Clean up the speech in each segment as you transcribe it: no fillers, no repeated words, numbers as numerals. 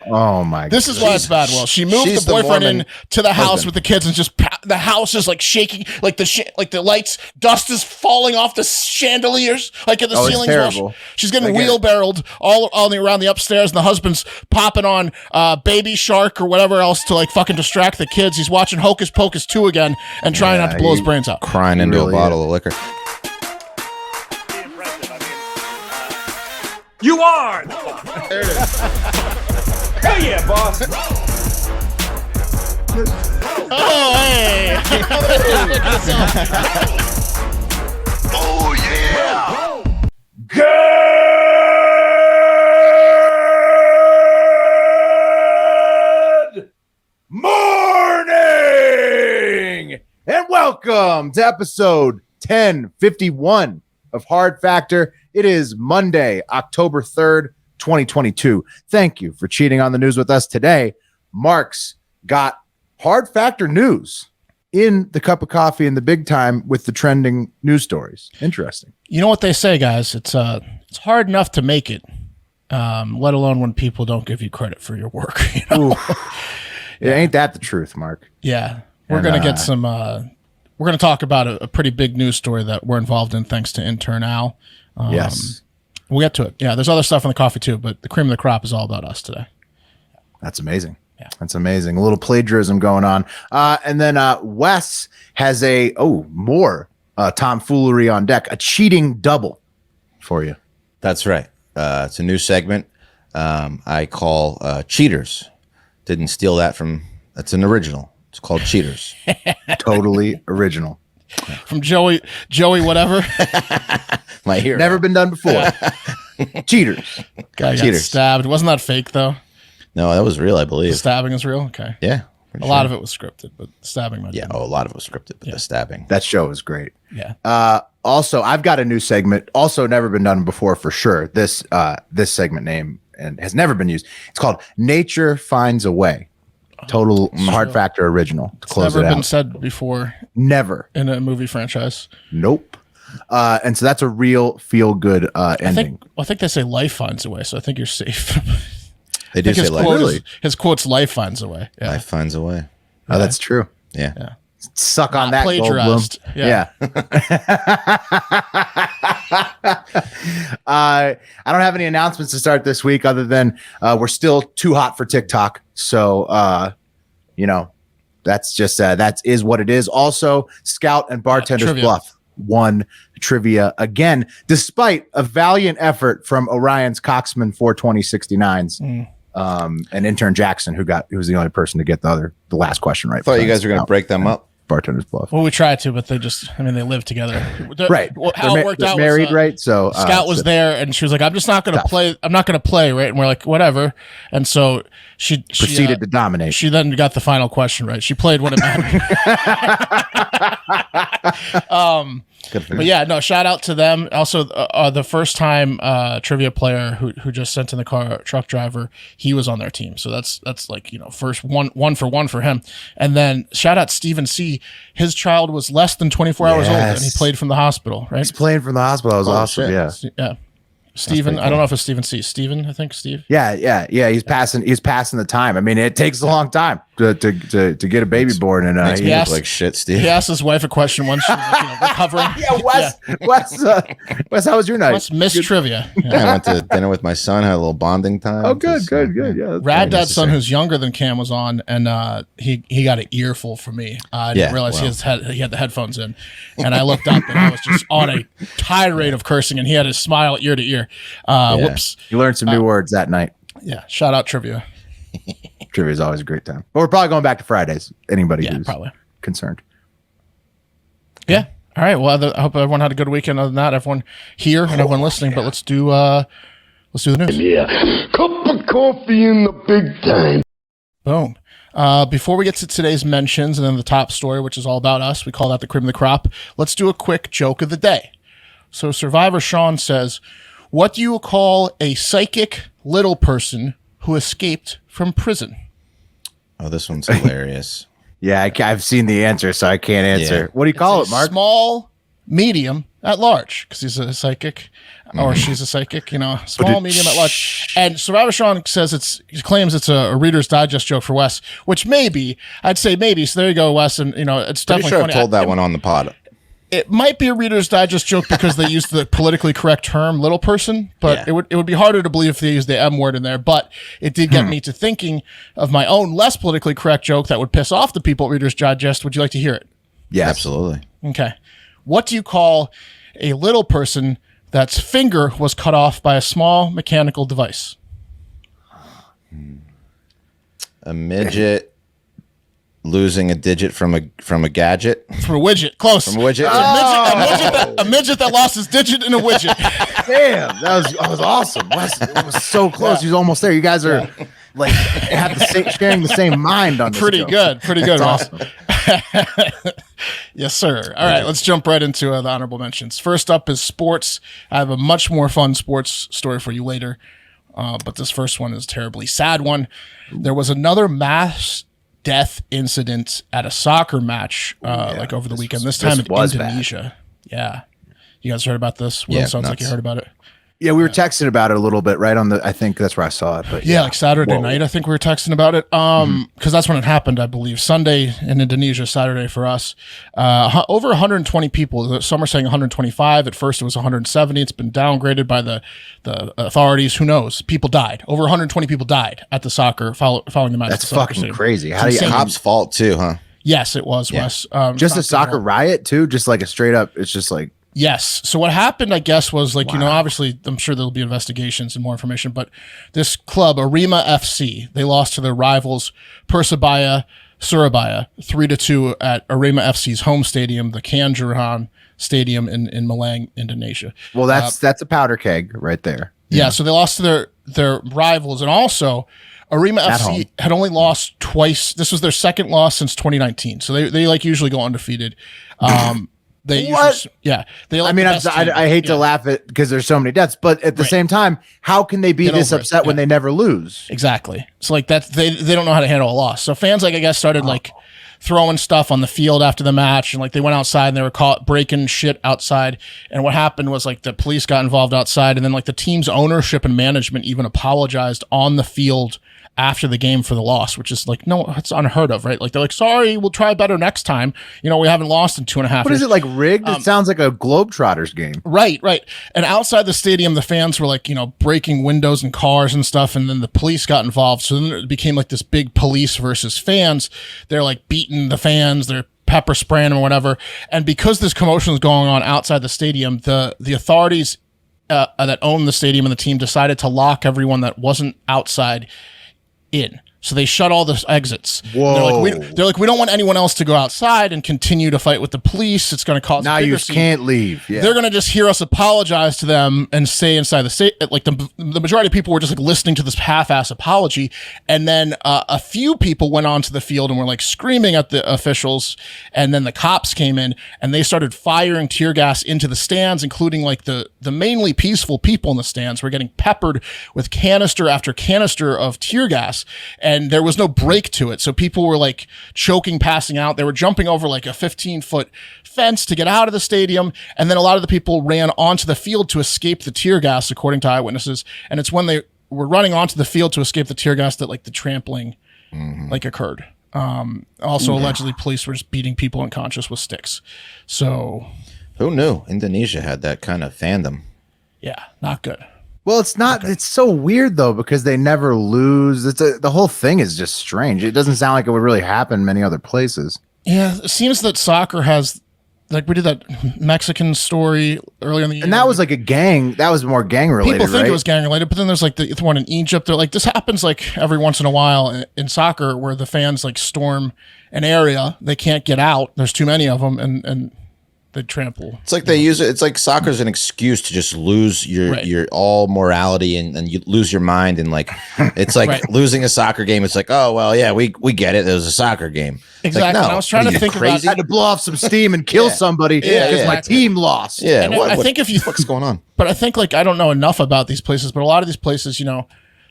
Oh my god. This is why it's bad. Well, she moved the boyfriend in to the house with the kids and just the house is like shaking, like the lights, dust is falling off the chandeliers, like at the ceilings. Terrible. She's getting wheelbarrowed all around the upstairs, and the husband's popping on Baby Shark or whatever else to like fucking distract the kids. He's watching Hocus Pocus 2 again and trying not to blow his brains out. Crying into a bottle of liquor. You are! There it is. Hell yeah, boss! Oh, hey! Oh, yeah! Good morning and welcome to episode 1051 of Hard Factor. It is Monday, October 3rd, 2022. Thank you for cheating on the news with us today. Mark's got Hard Factor news in the cup of coffee in the big time with the trending news stories. Interesting. You know what they say, guys? It's hard enough to make it, let alone when people don't give you credit for your work. You know? Ain't that the truth, Mark? Yeah. We're going to get some... we're going to talk about a pretty big news story that we're involved in thanks to intern Al. Yes. We'll get to it. Yeah, there's other stuff in the coffee too, but the cream of the crop is all about us today. That's amazing. Yeah. That's amazing. A little plagiarism going on. And then Wes has more tomfoolery on deck, a cheating double for you. That's right. It's a new segment I call Cheaters. Didn't steal that from, that's an original. It's called Cheaters. Totally original. From Joey whatever. My hero. Never been done before. Cheaters. Guy got Cheaters. stabbed. Wasn't that fake though? No, that was real, I believe. The stabbing is real? Okay. Yeah. A lot of it was scripted, but the stabbing might Yeah, be. a lot of it was scripted, but the stabbing. That show is great. Yeah. Also, I've got a new segment, also never been done before for sure. This segment name and has never been used. It's called Nature Finds a Way. Total Hard Factor original. To close Never it been out. said before Never. in a movie franchise. Nope. And so that's a real feel good ending. I think they say life finds a way, so I think you're safe. They do say his life. quote Really? his quote's life finds a way. Yeah. Life finds a way. Oh, that's true. Yeah. Suck on Not that, Goldblum. plagiarized. Yeah. I don't have any announcements to start this week other than we're still too hot for TikTok. So, that's just that is what it is. Also, Scout and Bartender's trivia. Bluff won trivia again, despite a valiant effort from Orion's Coxman 42069s. And intern Jackson, who was the only person to get the last question right. I thought you guys were going to break them up. Bartender's Bluff. Well, we tried to, but they live together. Right. Well, how it worked they're out married, was, right? So Scout was there, and she was like, "I'm just not going to play. I'm not going to play." Right, and we're like, "Whatever." And so she proceeded to dominate. She then got the final question right. She played when it mattered. But yeah, no, shout out to them. Also, the first time trivia player who just sent in the car, truck driver, he was on their team. So that's like, first one for one for him. And then shout out Stephen C. His child was less than 24 hours old, and he played from the hospital, right? He's playing from the hospital. That was awesome. shit. Yeah. Yeah. Stephen, I don't know if it's Stephen C. Stephen, I think Steve. Yeah. He's passing the time. I mean, it takes a long time to get a baby born, and Makes me he look asked- like shit, Steve. He asked his wife a question once she was recovering. Wes, how was your night? Wes missed trivia. Yeah. I went to dinner with my son, had a little bonding time. Oh, good. Yeah. Rad Dad's son, who's younger than Cam, was on, and he got an earful from me. I didn't realize he had the headphones in, and I looked up and I was just on a tirade of cursing, and he had his smile ear to ear. Whoops. You learned some new words that night. Yeah. Shout out trivia. Trivia is always a great time. But we're probably going back to Fridays. Anybody who's probably concerned. Yeah. All right. Well, I hope everyone had a good weekend. Other than that, everyone here and everyone listening. But let's do the news. Yeah. Cup of coffee in the big time. Boom. Before we get to today's mentions and then the top story, which is all about us, we call that the cream of the crop. Let's do a quick joke of the day. So Survivor Sean says, "What do you call a psychic little person who escaped from prison?" Oh, this one's hilarious. Yeah, I've seen the answer, so I can't answer. Yeah. What do you call it, Mark? Small, medium, at large, because he's a psychic, or she's a psychic, small, medium, at large. And Survivor Sean says he claims it's a Reader's Digest joke for Wes, which I'd say maybe. So there you go, Wes. And it's definitely Pretty sure funny. I've told that one on the pod. It might be a Reader's Digest joke because they used the politically correct term "little person," but Yeah. it would be harder to believe if they used the M word in there. But it did get me to thinking of my own less politically correct joke that would piss off the people at Reader's Digest. Would you like to hear it? Yeah, absolutely. Okay. What do you call a little person that's finger was cut off by a small mechanical device? A midget losing a digit from a gadget. From a widget. Close. From a widget. A midget that lost his digit in a widget. Damn, that was awesome. Wes, it was so close. He was almost there. You guys are like sharing the same mind on this. Pretty good. That's awesome. Yes, sir. All right, let's jump right into the honorable mentions. First up is sports. I have a much more fun sports story for you later, but this first one is a terribly sad one. There was another mass death incident at a soccer match like over the weekend, this time in Indonesia. Bad. Yeah. You guys heard about this? Will, sounds like you heard about it. Yeah, we were texting about it a little bit, right on I think that's where I saw it. But like Saturday night, I think we were texting about it. Because that's when it happened, I believe. Sunday in Indonesia, Saturday for us. Over 120 people. Some are saying 125. At first, it was 170. It's been downgraded by the authorities. Who knows? People died. Over 120 people died at the soccer following the match. That's fucking crazy. How do you? Cops' fault too, huh? Yes, it was, Wes. Just a soccer riot too. Just like a straight up. It's just like. Yes. So what happened, I guess, was like, obviously, I'm sure there'll be investigations and more information, but this club, Arema FC, they lost to their rivals, Persebaya Surabaya, 3-2 at Arema FC's home stadium, the Kanjuruhan Stadium in Malang, Indonesia. Well, that's a powder keg right there. Yeah. So they lost to their rivals, and also Arema FC had only lost twice. This was their second loss since 2019. So they like usually go undefeated. They usually, I hate to laugh at because there's so many deaths, but at the same time, how can they be this upset when they never lose? Exactly. So like that, they don't know how to handle a loss. So fans, like I guess, started like throwing stuff on the field after the match, and like they went outside and they were caught breaking shit outside. And what happened was like the police got involved outside, and then like the team's ownership and management even apologized on the field after the game for the loss, which is like, no, it's unheard of, right? Like they're like, sorry, we'll try better next time. We haven't lost in 2.5 years. What is it, like rigged? It sounds like a Globetrotters game. Right. And outside the stadium, the fans were like, breaking windows and cars and stuff. And then the police got involved. So then it became like this big police versus fans. They're like beating the fans. They're pepper spraying or whatever. And because this commotion was going on outside the stadium, the authorities that own the stadium and the team decided to lock everyone that wasn't outside in. So they shut all the exits. Whoa. They're like, we don't want anyone else to go outside and continue to fight with the police. It's going to cause now you can't leave. Yeah. They're going to just hear us apologize to them and stay inside the state. Like the majority of people were just like listening to this half-ass apology. And then a few people went onto the field and were like screaming at the officials. And then the cops came in and they started firing tear gas into the stands, including like the mainly peaceful people in the stands were getting peppered with canister after canister of tear gas. And there was no break to it. So people were like choking, passing out. They were jumping over like a 15-foot fence to get out of the stadium. And then a lot of the people ran onto the field to escape the tear gas, according to eyewitnesses. And it's when they were running onto the field to escape the tear gas that like the trampling like occurred. Also, allegedly, police were just beating people unconscious with sticks. So who knew Indonesia had that kind of fandom? Yeah, not good. Well, it's not. Okay. It's so weird though because they never lose. The whole thing is just strange. It doesn't sound like it would really happen many other places. Yeah, it seems that soccer has, like we did that Mexican story earlier in the year, and that was like a gang. That was more gang related. People think right? it was gang related, but then there's like the one in Egypt. They're like, this happens like every once in a while in soccer where the fans like storm an area, they can't get out. There's too many of them, and they trample. It's like they use it. It's like soccer's an excuse to just lose your all morality and you lose your mind. And like, it's like losing a soccer game. It's like, oh, well, yeah, we get it. It was a soccer game. Exactly. Like, no, and I was trying to think about, I had to blow off some steam and kill somebody because my team lost. Yeah. I think if you what's going on? But I think like, I don't know enough about these places, but a lot of these places,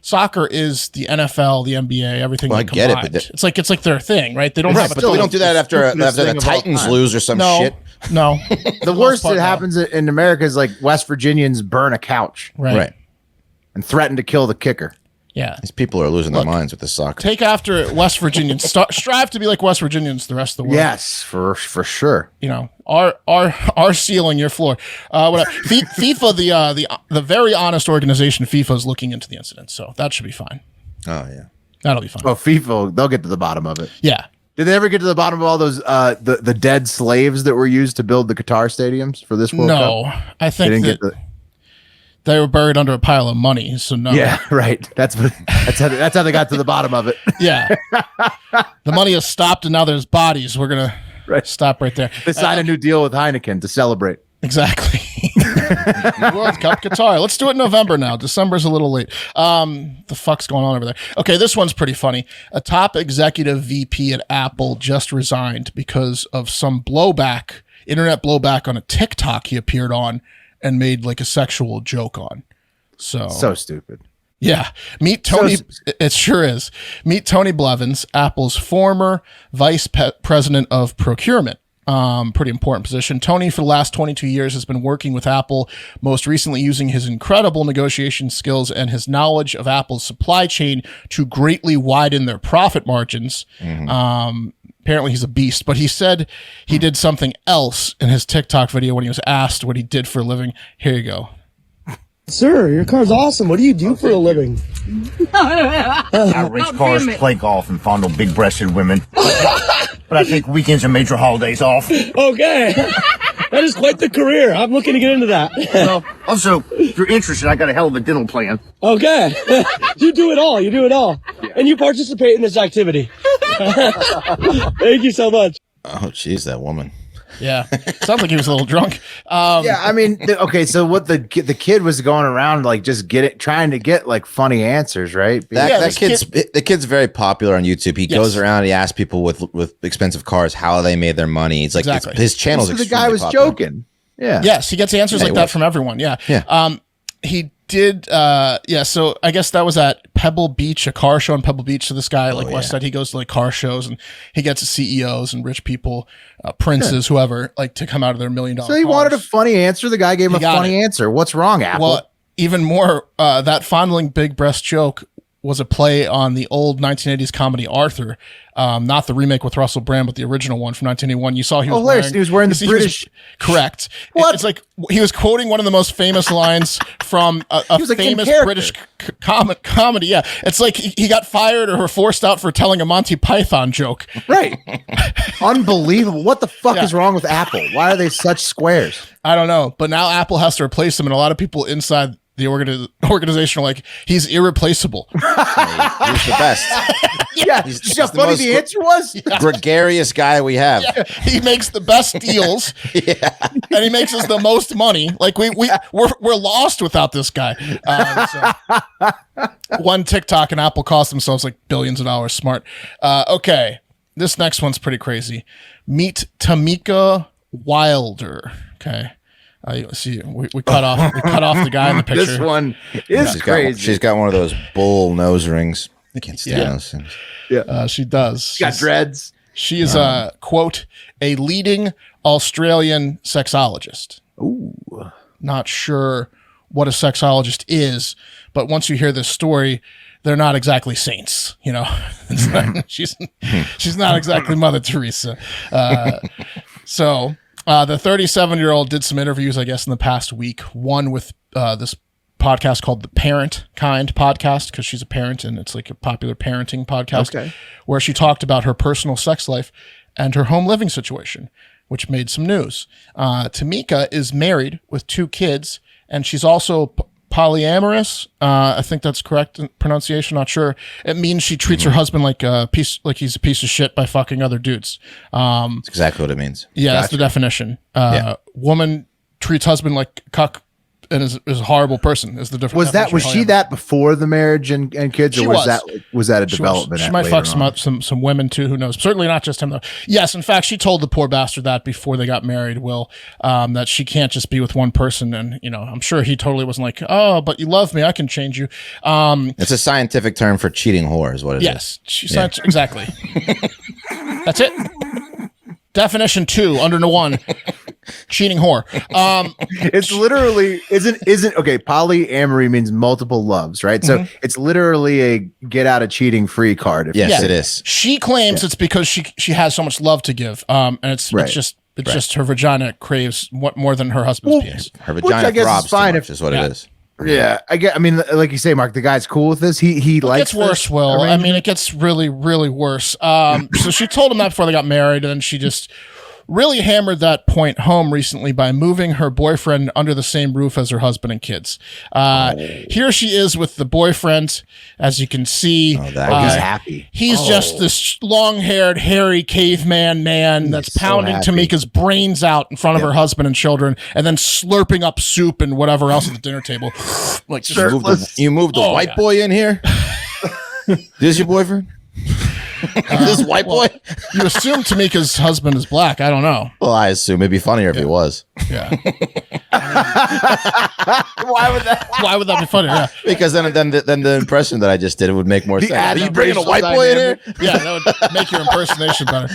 soccer is the NFL, the NBA, everything. Well, I get combined. it, but it's like their thing, right? They don't right, have but we don't do that after the thing of all Titans time. lose or some shit. No. The worst that happens in America is like West Virginians burn a couch Right. and threaten to kill the kicker. Yeah. These people are losing their minds with this soccer. Take after West Virginians. Strive to be like West Virginians the rest of the world. Yes, for sure. You know, our ceiling, your floor. Whatever. FIFA, the very honest organization, FIFA is looking into the incident, so that should be fine. Oh yeah, that'll be fine. Oh, FIFA, they'll get to the bottom of it. Yeah. Did they ever get to the bottom of all those the dead slaves that were used to build the Qatar stadiums for this World Cup? No, I think they were buried under a pile of money. So no. Yeah, right. That's how they got to the bottom of it. Yeah. The money has stopped, and now there's bodies. We're gonna stop right there. They signed a new deal with Heineken to celebrate. Exactly. World Cup Qatar. Let's do it in November now. December's a little late. The fuck's going on over there? Okay, this one's pretty funny. A top executive VP at Apple just resigned because of some internet blowback on a TikTok he appeared on and made like a sexual joke on. So stupid. Yeah. Meet Tony. It sure is. Meet Tony Blevins, Apple's former vice president of procurement. Pretty important position. Tony, for the last 22 years, has been working with Apple, most recently using his incredible negotiation skills and his knowledge of Apple's supply chain to greatly widen their profit margins. Apparently he's a beast, but he said he did something else in his TikTok video when he was asked what he did for a living. Here you go. Sir, your car's awesome. What do you do for a living? I race cars, play golf, and fondle big-breasted women. But I take weekends and major holidays off. Okay. That is quite the career. I'm looking to get into that. Well, also, if you're interested, I got a hell of a dental plan. Okay. You do it all. Yeah. And you participate in this activity. Thank you so much. Oh, jeez, that woman. Yeah, sounds like he was a little drunk. Yeah, I mean, okay, so what the kid was going around like just trying to get like funny answers, right? The kid's very popular on YouTube. He goes around, he asks people with expensive cars how they made their money. It's like his channel's so the guy was popular. joking. Yeah. Yes, he gets answers like that from everyone. Yeah. He did. So I guess that was at Pebble Beach, a car show in Pebble Beach. So this guy, West Side, he goes to like car shows and he gets CEOs and rich people, princes, whoever, like to come out of their $1 million. So he wanted a funny answer. The guy gave him a funny answer. What's wrong, Apple? Well, even more, that fondling big breast joke was a play on the old 1980s comedy Arthur, not the remake with Russell Brand, but the original one from 1981. You saw he was wearing the British. Correct. What? It's like he was quoting one of the most famous lines from a famous British comedy. Yeah, it's like he got fired or forced out for telling a Monty Python joke. Right. Unbelievable. What the fuck is wrong with Apple? Why are they such squares? I don't know, but now Apple has to replace him, and a lot of people inside the organization are like, he's irreplaceable. He's the best. Yeah, he's how funny the answer was. Gregarious guy we have. Yeah, he makes the best deals, and he makes us the most money. Like we're lost without this guy. One TikTok and Apple cost themselves like billions of dollars. Smart. Okay, this next one's pretty crazy. Meet Tamika Wilder. Okay. See, we cut off the guy in the picture. This one is crazy. She's got one of those bull nose rings. I can't stand those things. Yeah, she does. She's got dreads. She is quote, a leading Australian sexologist. Ooh, not sure what a sexologist is, but once you hear this story, they're not exactly saints. You know, she's not exactly Mother Teresa. So. The 37-year-old did some interviews, I guess, in the past week. One with this podcast called the Parent Kind podcast, because she's a parent and it's like a popular parenting podcast, where she talked about her personal sex life and her home living situation, which made some news. Tamika is married with 2 kids, and she's also polyamorous. I think that's correct pronunciation. Not sure. It means she treats her husband like he's a piece of shit by fucking other dudes. That's exactly what it means. Yeah, that's the definition. Woman treats husband like cuck, and is a horrible person. Is the difference? Was she that before the marriage and kids, or was that a development? She might fuck some women too. Who knows? Certainly not just him though. Yes, in fact, she told the poor bastard that before they got married, Will, that she can't just be with one person. And I'm sure he totally wasn't like, oh, but you love me, I can change you. It's a scientific term for cheating whore, is what it is. Yes, exactly. That's it. Definition 2 under 1. Cheating whore. It's literally isn't okay. Polyamory means multiple loves, right? So it's literally a get out of cheating free card. Yes, it is. She claims it's because she has so much love to give, and it's just her vagina craves more than her husband's penis. Her vagina throbs too much, is what it is. Yeah, I mean, like you say, Mark, the guy's cool with this. He likes. It gets worse, Will. I mean, it gets really, really worse. So she told him that before they got married, and then she just really hammered that point home recently by moving her boyfriend under the same roof as her husband and kids. Here she is with the boyfriend, as you can see. He's happy. He's just this long-haired, hairy caveman man that's pounding Tamika's brains out in front of her husband and children, and then slurping up soup and whatever else at the dinner table. Like you moved the white boy in here? This your boyfriend? This white boy? You assume Tamika's husband is black. I don't know. Well, I assume it'd be funnier if he was. Yeah. Why would that be funny? Yeah. Because then the impression that I just did would make more sense. Are you bringing a white boy in here? Yeah, that would make your impersonation better.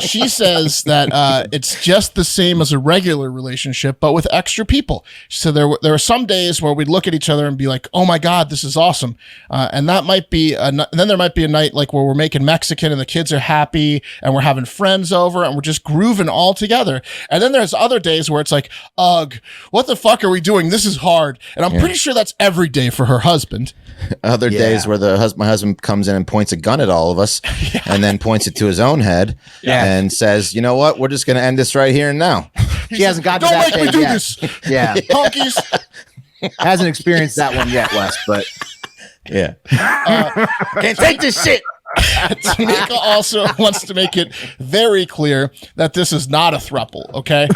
She says that it's just the same as a regular relationship, but with extra people. So there are some days where we'd look at each other and be like, "Oh my God, this is awesome," and that might be. Then there might be a night like where we're making Mexican and the kids are happy and we're having friends over and we're just grooving all together. And then there's other days where it's like, ugh, what the fuck are we doing? This is hard. And I'm pretty sure that's every day for her husband. Other days where my husband comes in and points a gun at all of us and then points it to his own head and says, you know what? We're just going to end this right here and now. She hasn't got to Don't that make me do yet. this. Yeah. Honkies. Hasn't experienced that one yet, Wes, but yeah. Can't take this shit. Tamika also wants to make it very clear that this is not a throuple, okay?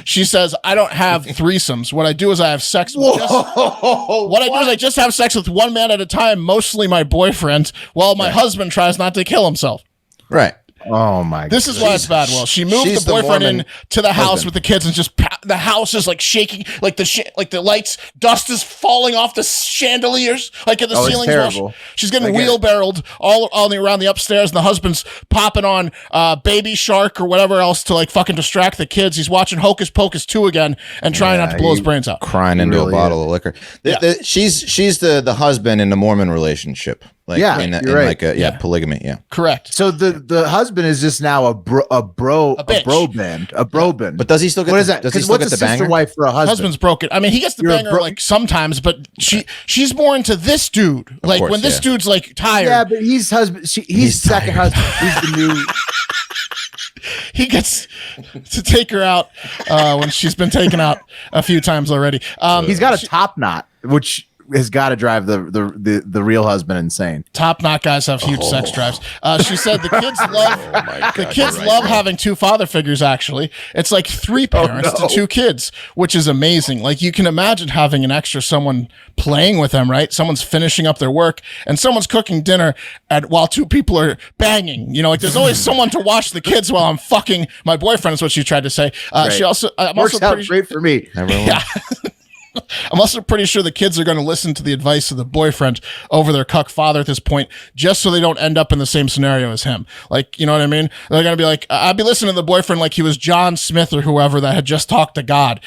She says, I don't have threesomes. What I do is I have sex with I just have sex with one man at a time, mostly my boyfriend, while my husband tries not to kill himself. Right. Oh my god. This is why it's bad. Well, she moved the boyfriend in to the house with the kids and just the house is like shaking, like the lights, dust is falling off the chandeliers, like at the ceiling. She's getting wheelbarrowed all around the upstairs, and the husband's popping on Baby Shark or whatever else to like fucking distract the kids. He's watching Hocus Pocus 2 again and trying not to blow his brains out. Crying into a bottle of liquor. She's the husband in the Mormon relationship. Like polygamy. Yeah, correct. So the husband is just now a bro band. But does he still get? What is that? Does he still get the banger? Wife for a husband? Husband's broken. I mean, he gets the banger like sometimes, but she's more into this dude. Like when this dude's like tired. Yeah, but he's husband. He's second husband. He's the new. He gets to take her out when she's been taken out a few times already. He's got a top knot, which has got to drive the real husband insane. Top knot guys have huge sex drives. She said the kids love having two father figures. Actually, it's like 3 parents to 2 kids, which is amazing. Like you can imagine having an extra someone playing with them, right? Someone's finishing up their work and someone's cooking dinner while 2 people are banging. You know, like there's always someone to watch the kids while I'm fucking my boyfriend. Is what she tried to say. She also works out great for me. Yeah. I'm also pretty sure the kids are going to listen to the advice of the boyfriend over their cuck father at this point, just so they don't end up in the same scenario as him. Like, you know what I mean? They're going to be like, I'd be listening to the boyfriend like he was John Smith or whoever that had just talked to God.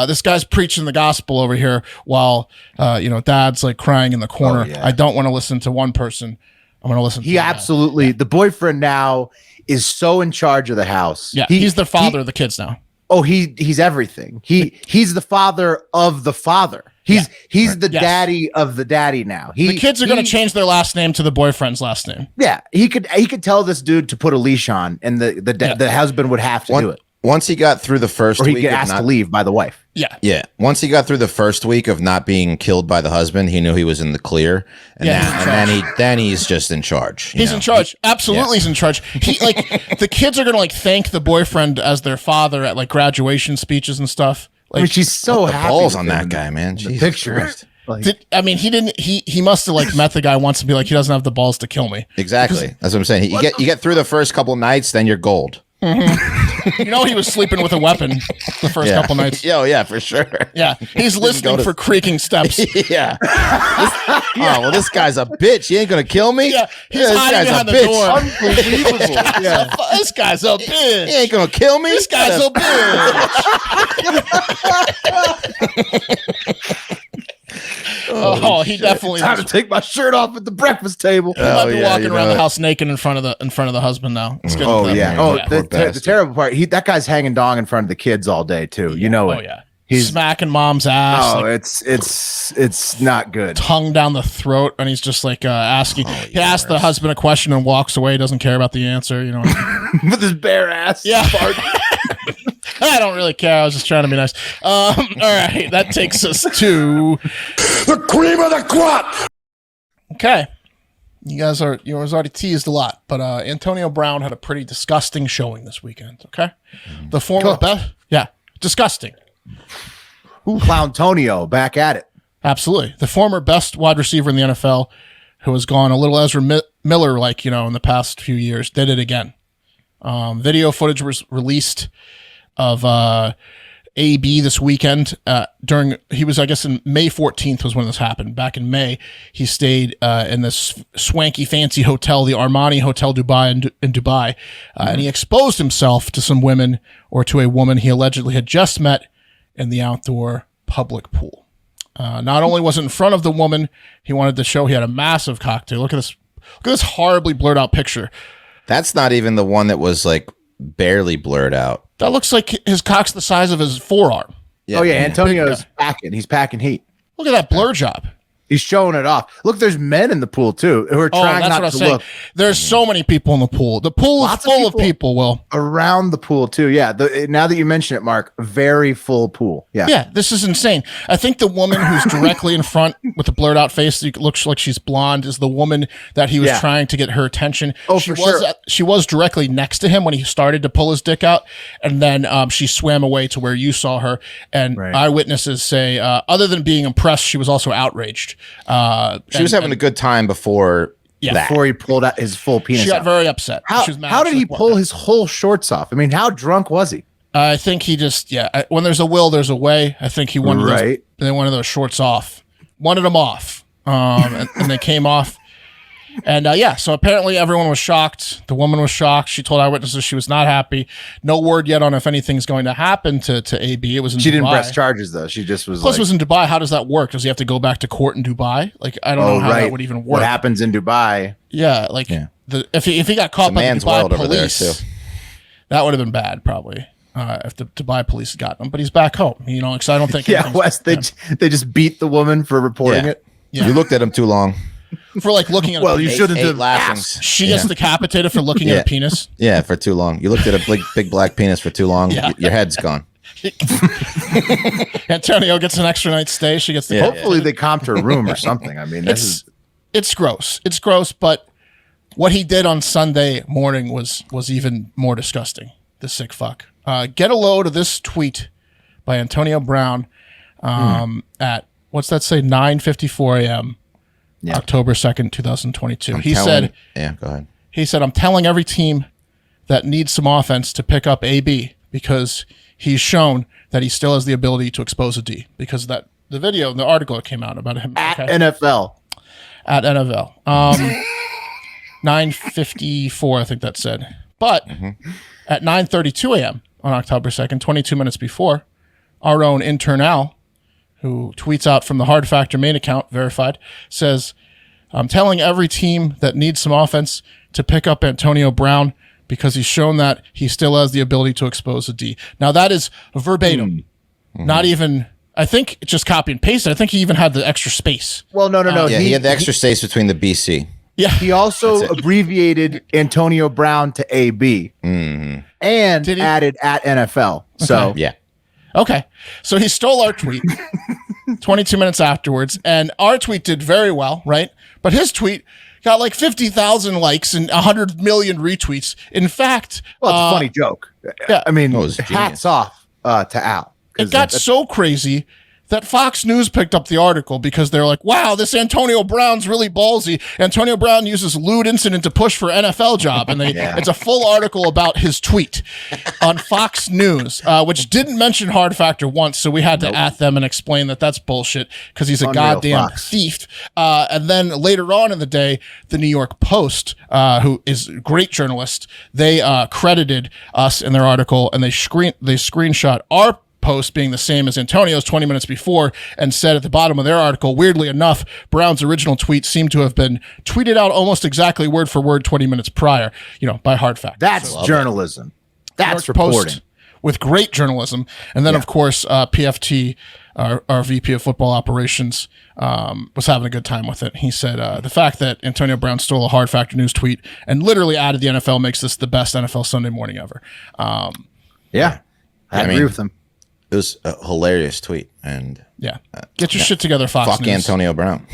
This guy's preaching the gospel over here while, dad's like crying in the corner. I don't want to listen to one person. I'm going to listen to the boyfriend now is so in charge of the house. Yeah, he's the father of the kids now. Oh, he's everything. He's the father of the father. He's the daddy of the daddy now. The kids are going to change their last name to the boyfriend's last name. Yeah, he could tell this dude to put a leash on, and the husband would have to do it. Once he got through the first week, or he get asked to leave by the wife. Yeah. Once he got through the first week of not being killed by the husband, he knew he was in the clear. And then he's just in charge. He's in charge. Absolutely, he's in charge. He the kids are gonna thank the boyfriend as their father at like graduation speeches and stuff. I mean, she's so the happy. balls on that guy, man. The picture. Like, he must have like met the guy once and be like, he doesn't have the balls to kill me. Exactly. That's what I'm saying. You get through the first couple nights, then you're gold. He was sleeping with a weapon the first couple nights. Yeah, for sure. Yeah, he's listening for creaking steps. Yeah. This guy's a bitch. He ain't gonna kill me. Yeah, he's hiding behind the door. Unbelievable. This guy's a bitch. He ain't gonna kill me. This guy's a bitch. Oh, he definitely time to take my shirt off at the breakfast table. He might be walking around the house naked in front of the husband now. It's good. The terrible part. That guy's hanging dong in front of the kids all day too. You know it. Oh yeah. He's smacking mom's ass. Oh, it's not good. Tongue down the throat, and he's just like asking. He asks the husband a question and walks away. Doesn't care about the answer. You know, with his bare ass. Yeah. I don't really care. I was just trying to be nice. All right, that takes us to the cream of the crop. Okay, you guys already teased a lot, but Antonio Brown had a pretty disgusting showing this weekend. Okay, the former disgusting. Ooh, Clown Tonio back at it. Absolutely, the former best wide receiver in the NFL, who has gone a little Ezra Miller like in the past few years, did it again. Video footage was released of AB this weekend he was, I guess, in May 14th was when this happened. Back in May, he stayed in this swanky fancy hotel, the Armani Hotel Dubai in Dubai, and he exposed himself to some women, or to a woman he allegedly had just met in the outdoor public pool. Not only was it in front of the woman he wanted to show he had a massive cocktail. Look at this horribly blurred out picture. That's not even the one that was like barely blurred out. That looks like his cock's the size of his forearm. Yeah. Oh yeah, Antonio's packing. He's packing heat. Look at that blur job. He's showing it off. Look, there's men in the pool too who are trying not to look. There's so many people in the pool. The pool is full of people, Will. Around the pool too. Yeah. Now that you mention it, Mark, very full pool. Yeah. Yeah, this is insane. I think the woman who's directly in front with the blurred out face that looks like she's blonde is the woman that he was trying to get her attention. Oh, She was directly next to him when he started to pull his dick out, and then she swam away to where you saw her. And eyewitnesses say, other than being impressed, she was also outraged. She was having a good time before before he pulled out his full penis. She got very upset. How did he pull his whole shorts off? I mean, how drunk was he? I think he just when there's a will, there's a way. I think he wanted those shorts off. Wanted them off. And they came off. And so apparently everyone was shocked. The woman was shocked. She told eyewitnesses she was not happy. No word yet on if anything's going to happen to AB. It was in Dubai. She didn't press charges though. She just was. Plus, it was in Dubai. How does that work? Does he have to go back to court in Dubai? Like, I don't know how that would even work. What happens in Dubai? Yeah, like if he got caught by the Dubai police, that would have been bad probably. If the Dubai police had gotten him, but he's back home. Because I don't think. Wes, they just beat the woman for reporting it. Yeah. You looked at him too long. For like looking at you shouldn't have lashings. She gets decapitated for looking at a penis. Yeah, for too long. You looked at a big black penis for too long. Your head's gone. Antonio gets an extra night stay. She gets hopefully they comped her room or something. I mean, it's gross. It's gross, but what he did on Sunday morning was even more disgusting. The sick fuck. Get a load of this tweet by Antonio Brown at what's that say? 9:54 a.m. October 2nd, 2022. He said, go ahead. He said, I'm telling every team that needs some offense to pick up AB because he's shown that he still has the ability to expose a D, because the video, the article that came out about him at NFL. At NFL. 9:54, I think that said. But at 9:32 a.m. on October 2nd, 22 minutes before, our own intern Al, who tweets out from the Hard Factor main account, verified, says, I'm telling every team that needs some offense to pick up Antonio Brown because he's shown that he still has the ability to expose a D. Now, that is verbatim. Not even, I think it's just copy and paste. I think he even had the extra space. Well, no. He had the extra space between the BC. Yeah. He also abbreviated Antonio Brown to AB and added at NFL. Okay. So, yeah. Okay. So he stole our tweet 22 minutes afterwards, and our tweet did very well, right? But his tweet got like 50,000 likes and 100 million retweets. In fact, well, it's a funny joke. Yeah. I mean, hats off to Al. It got so crazy that Fox News picked up the article because they're like, wow, this Antonio Brown's really ballsy. Antonio Brown uses lewd incident to push for NFL job. And it's a full article about his tweet on Fox News, which didn't mention Hard Factor once. So we had to at them and explain that that's bullshit because he's a goddamn thief. And then later on in the day, the New York Post, who is a great journalist, they credited us in their article and they screenshot our post being the same as Antonio's 20 minutes before and said at the bottom of their article, weirdly enough, Brown's original tweet seemed to have been tweeted out almost exactly word for word 20 minutes prior, by Hard Factor. That's journalism. That's reporting. Post with great journalism. And then, of course, PFT, our VP of football operations, was having a good time with it. He said, the fact that Antonio Brown stole a Hard Factor News tweet and literally added the NFL makes this the best NFL Sunday morning ever. I agree with him. It was a hilarious tweet, and get your shit together, Fox fuck News. Antonio Brown.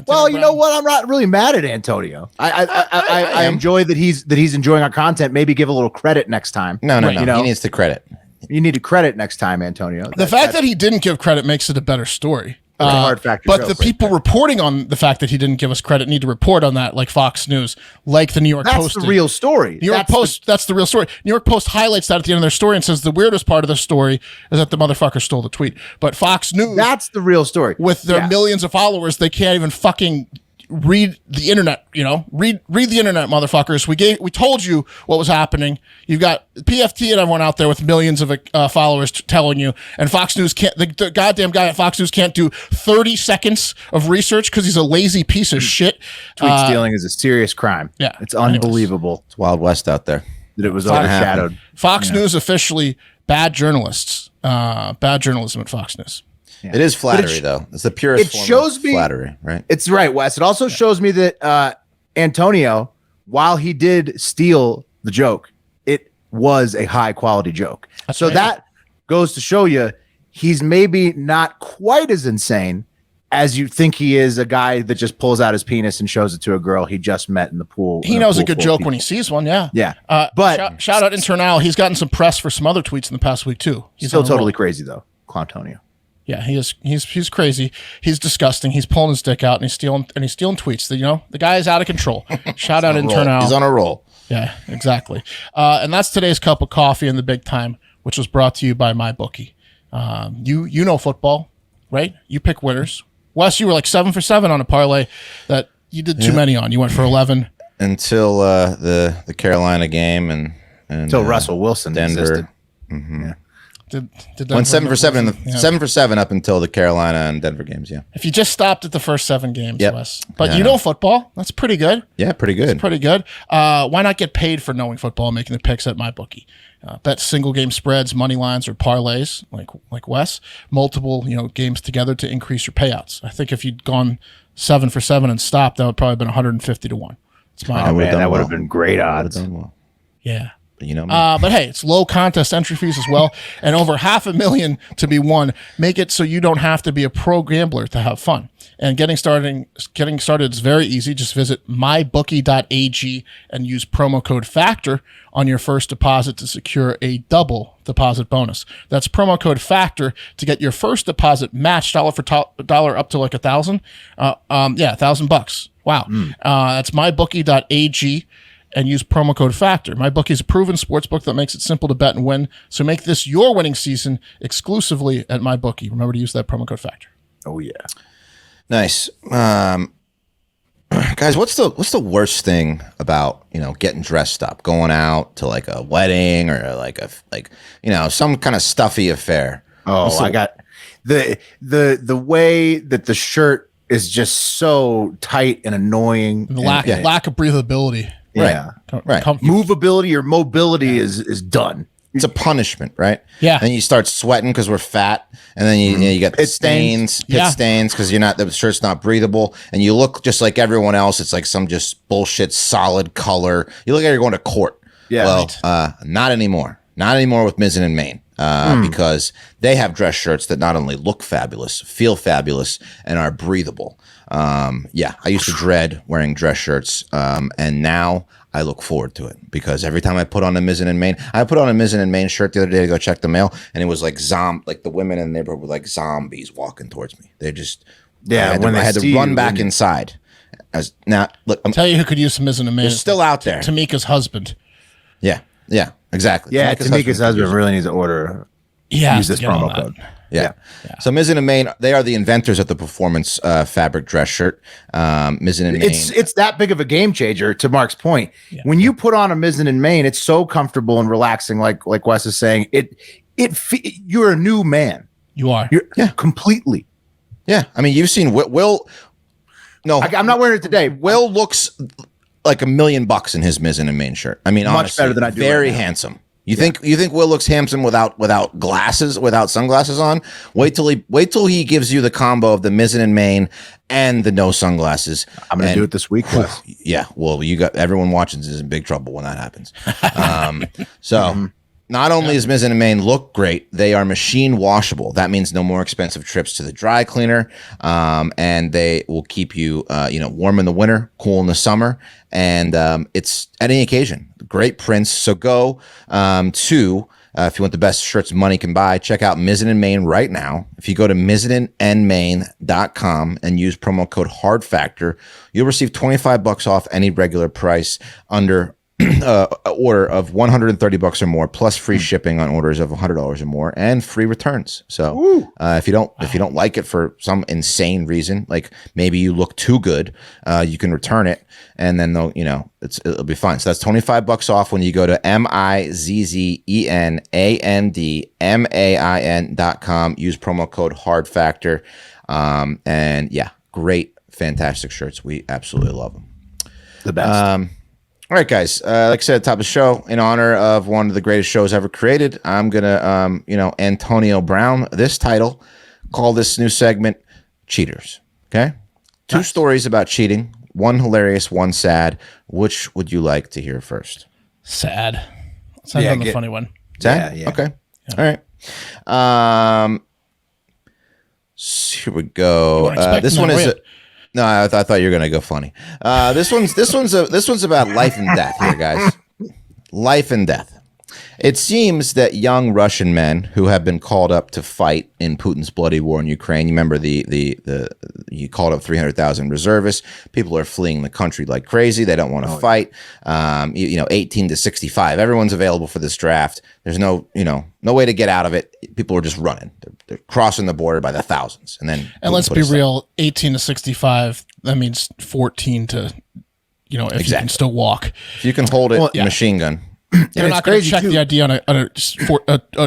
Well, you know what? I'm not really mad at Antonio. I enjoy that he's enjoying our content. Maybe give a little credit next time. No. He needs the credit. You need to credit next time, Antonio. The fact that he didn't give credit makes it a better story. Hard Factor but the people reporting on the fact that he didn't give us credit need to report on that, like Fox News, like the New York Post. That's the real story. New York Post, that's the real story. New York Post highlights that at the end of their story and says the weirdest part of the story is that the motherfucker stole the tweet. But Fox News, that's the real story. With their millions of followers, they can't even fucking read the internet, read the internet, motherfuckers. We told you what was happening. You've got PFT and everyone out there with millions of followers telling you, and Fox News can't, the goddamn guy at Fox News can't do 30 seconds of research because he's a lazy piece of shit. Tweet stealing is a serious crime. Yeah. It's unbelievable. It's Wild West out there. That it was overshadowed. Fox News officially bad journalists, bad journalism at Fox News. Yeah. It is flattery, though. It's the purest form of flattery, right? It's right, Wes. It also shows me that Antonio, while he did steal the joke, it was a high-quality joke. So that goes to show you he's maybe not quite as insane as you think he is, a guy that just pulls out his penis and shows it to a girl he just met in the pool. He knows a good joke when he sees one, yeah. But shout out Internal. He's gotten some press for some other tweets in the past week, too. He's still totally crazy, though, Clowntonio. Yeah, he is. He's crazy. He's disgusting. He's pulling his dick out and he's stealing tweets. The guy is out of control. Shout out Internal. He's on a roll. Yeah, exactly. And that's today's cup of coffee in the big time, which was brought to you by MyBookie. You know football, right? You pick winners. Wes, you were like 7 for 7 on a parlay that you did too many on. You went for 11 until the Carolina game and until Russell Wilson Denver. Existed. Mm-hmm. Yeah. Went 7 for 7 7 for 7 up until the Carolina and Denver games. Yeah. If you just stopped at the first 7 games, Wes. But you know football. That's pretty good. Yeah, pretty good. It's pretty good. Why not get paid for knowing football and making the picks at MyBookie? Bet single game spreads, money lines, or parlays like Wes. Multiple games together to increase your payouts. I think if you'd gone 7 for 7 and stopped, that would probably have been 150 to 1. It's my that would have been great odds. Yeah. But but hey, it's low contest entry fees as well, and over $500,000 to be won. Make it so you don't have to be a pro gambler to have fun. And getting started is very easy. Just visit mybookie.ag and use promo code FACTOR on your first deposit to secure a double deposit bonus. That's promo code FACTOR to get your first deposit matched dollar for dollar up to like $1,000. $1,000. Wow. That's mybookie.ag. And use promo code FACTOR. MyBookie is a proven sportsbook that makes it simple to bet and win. So make this your winning season exclusively at MyBookie. Remember to use that promo code FACTOR. Oh yeah, nice. Guys, what's the worst thing about getting dressed up, going out to like a wedding or like some kind of stuffy affair? Oh, I got the way that the shirt is just so tight and annoying. And the lack of breathability. Yeah. Right. Movability or mobility is done. It's a punishment, right? Yeah. Then you start sweating because we're fat, and then you get pit stains because the shirt's not breathable, and you look just like everyone else. It's like some just bullshit solid color. You look like you're going to court. Yeah. Well, not anymore. Not anymore with Mizzen and Main. Because they have dress shirts that not only look fabulous, feel fabulous, and are breathable. I used to dread wearing dress shirts, and now I look forward to it because every time I put on a mizzen and main, I put on a mizzen and main shirt the other day to go check the mail, and it was like like the women in the neighborhood were like zombies walking towards me. They just I had to run back inside. Now look, I'll tell you who could use some mizzen and main. They're still out there. Tamika's husband. Yeah, exactly. Yeah, Tamika's husband really needs to order. Use this promo code. Yeah. So Mizzen and Main, they are the inventors of the performance fabric dress shirt. Mizzen and Main. It's that big of a game changer. To Mark's point, when you put on a Mizzen and Main, it's so comfortable and relaxing. Like Wes is saying, you're a new man. You are. Completely. Yeah, I mean, you've seen Will. No, I'm not wearing it today. Will looks like $1 million in his Mizzen and Main shirt. I mean, much honestly, better than I do. Very right now. handsome. You think Will looks handsome without glasses, without sunglasses on? Wait till he gives you the combo of the Mizzen and Main and the no sunglasses. I'm gonna do it this week. Wes. Yeah, well, you got everyone watching is in big trouble when that happens. Not only is Mizzen and Main look great, they are machine washable. That means no more expensive trips to the dry cleaner, and they will keep you, warm in the winter, cool in the summer, and it's at any occasion. Great prints. So go to if you want the best shirts money can buy, check out Mizzen and Main right now. If you go to mizzenandmain.com and use promo code HARDFACTOR, you'll receive $25 off any regular price under order of $130 or more, plus free shipping on orders of $100 or more, and free returns. So if you don't like it for some insane reason, like maybe you look too good, you can return it, and then it'll be fine. So that's $25 off when you go to mizzenandmain.com. Use promo code HARDFACTOR, and great, fantastic shirts. We absolutely love them. The best. All right, guys. Like I said at the top of the show, in honor of one of the greatest shows ever created, I'm gonna, Antonio Brown this title, call this new segment "Cheaters." Okay, two stories about cheating, one hilarious, one sad. Which would you like to hear first? Sad. Let's end on the funny one. Sad. Yeah. Okay. Yeah. All right. Here we go. This one is. No, I thought you were gonna go funny. This one's about life and death here, guys. Life and death. It seems that young Russian men who have been called up to fight in Putin's bloody war in Ukraine. You remember you called up 300,000 reservists. People are fleeing the country like crazy. They don't want to fight. 18 to 65. Everyone's available for this draft. There's no way to get out of it. People are just running. They're crossing the border by the thousands. And let's be real, 18 to 65, that means 14 to, if you can still walk. If you can hold it, machine gun. They're not going to check the ID on a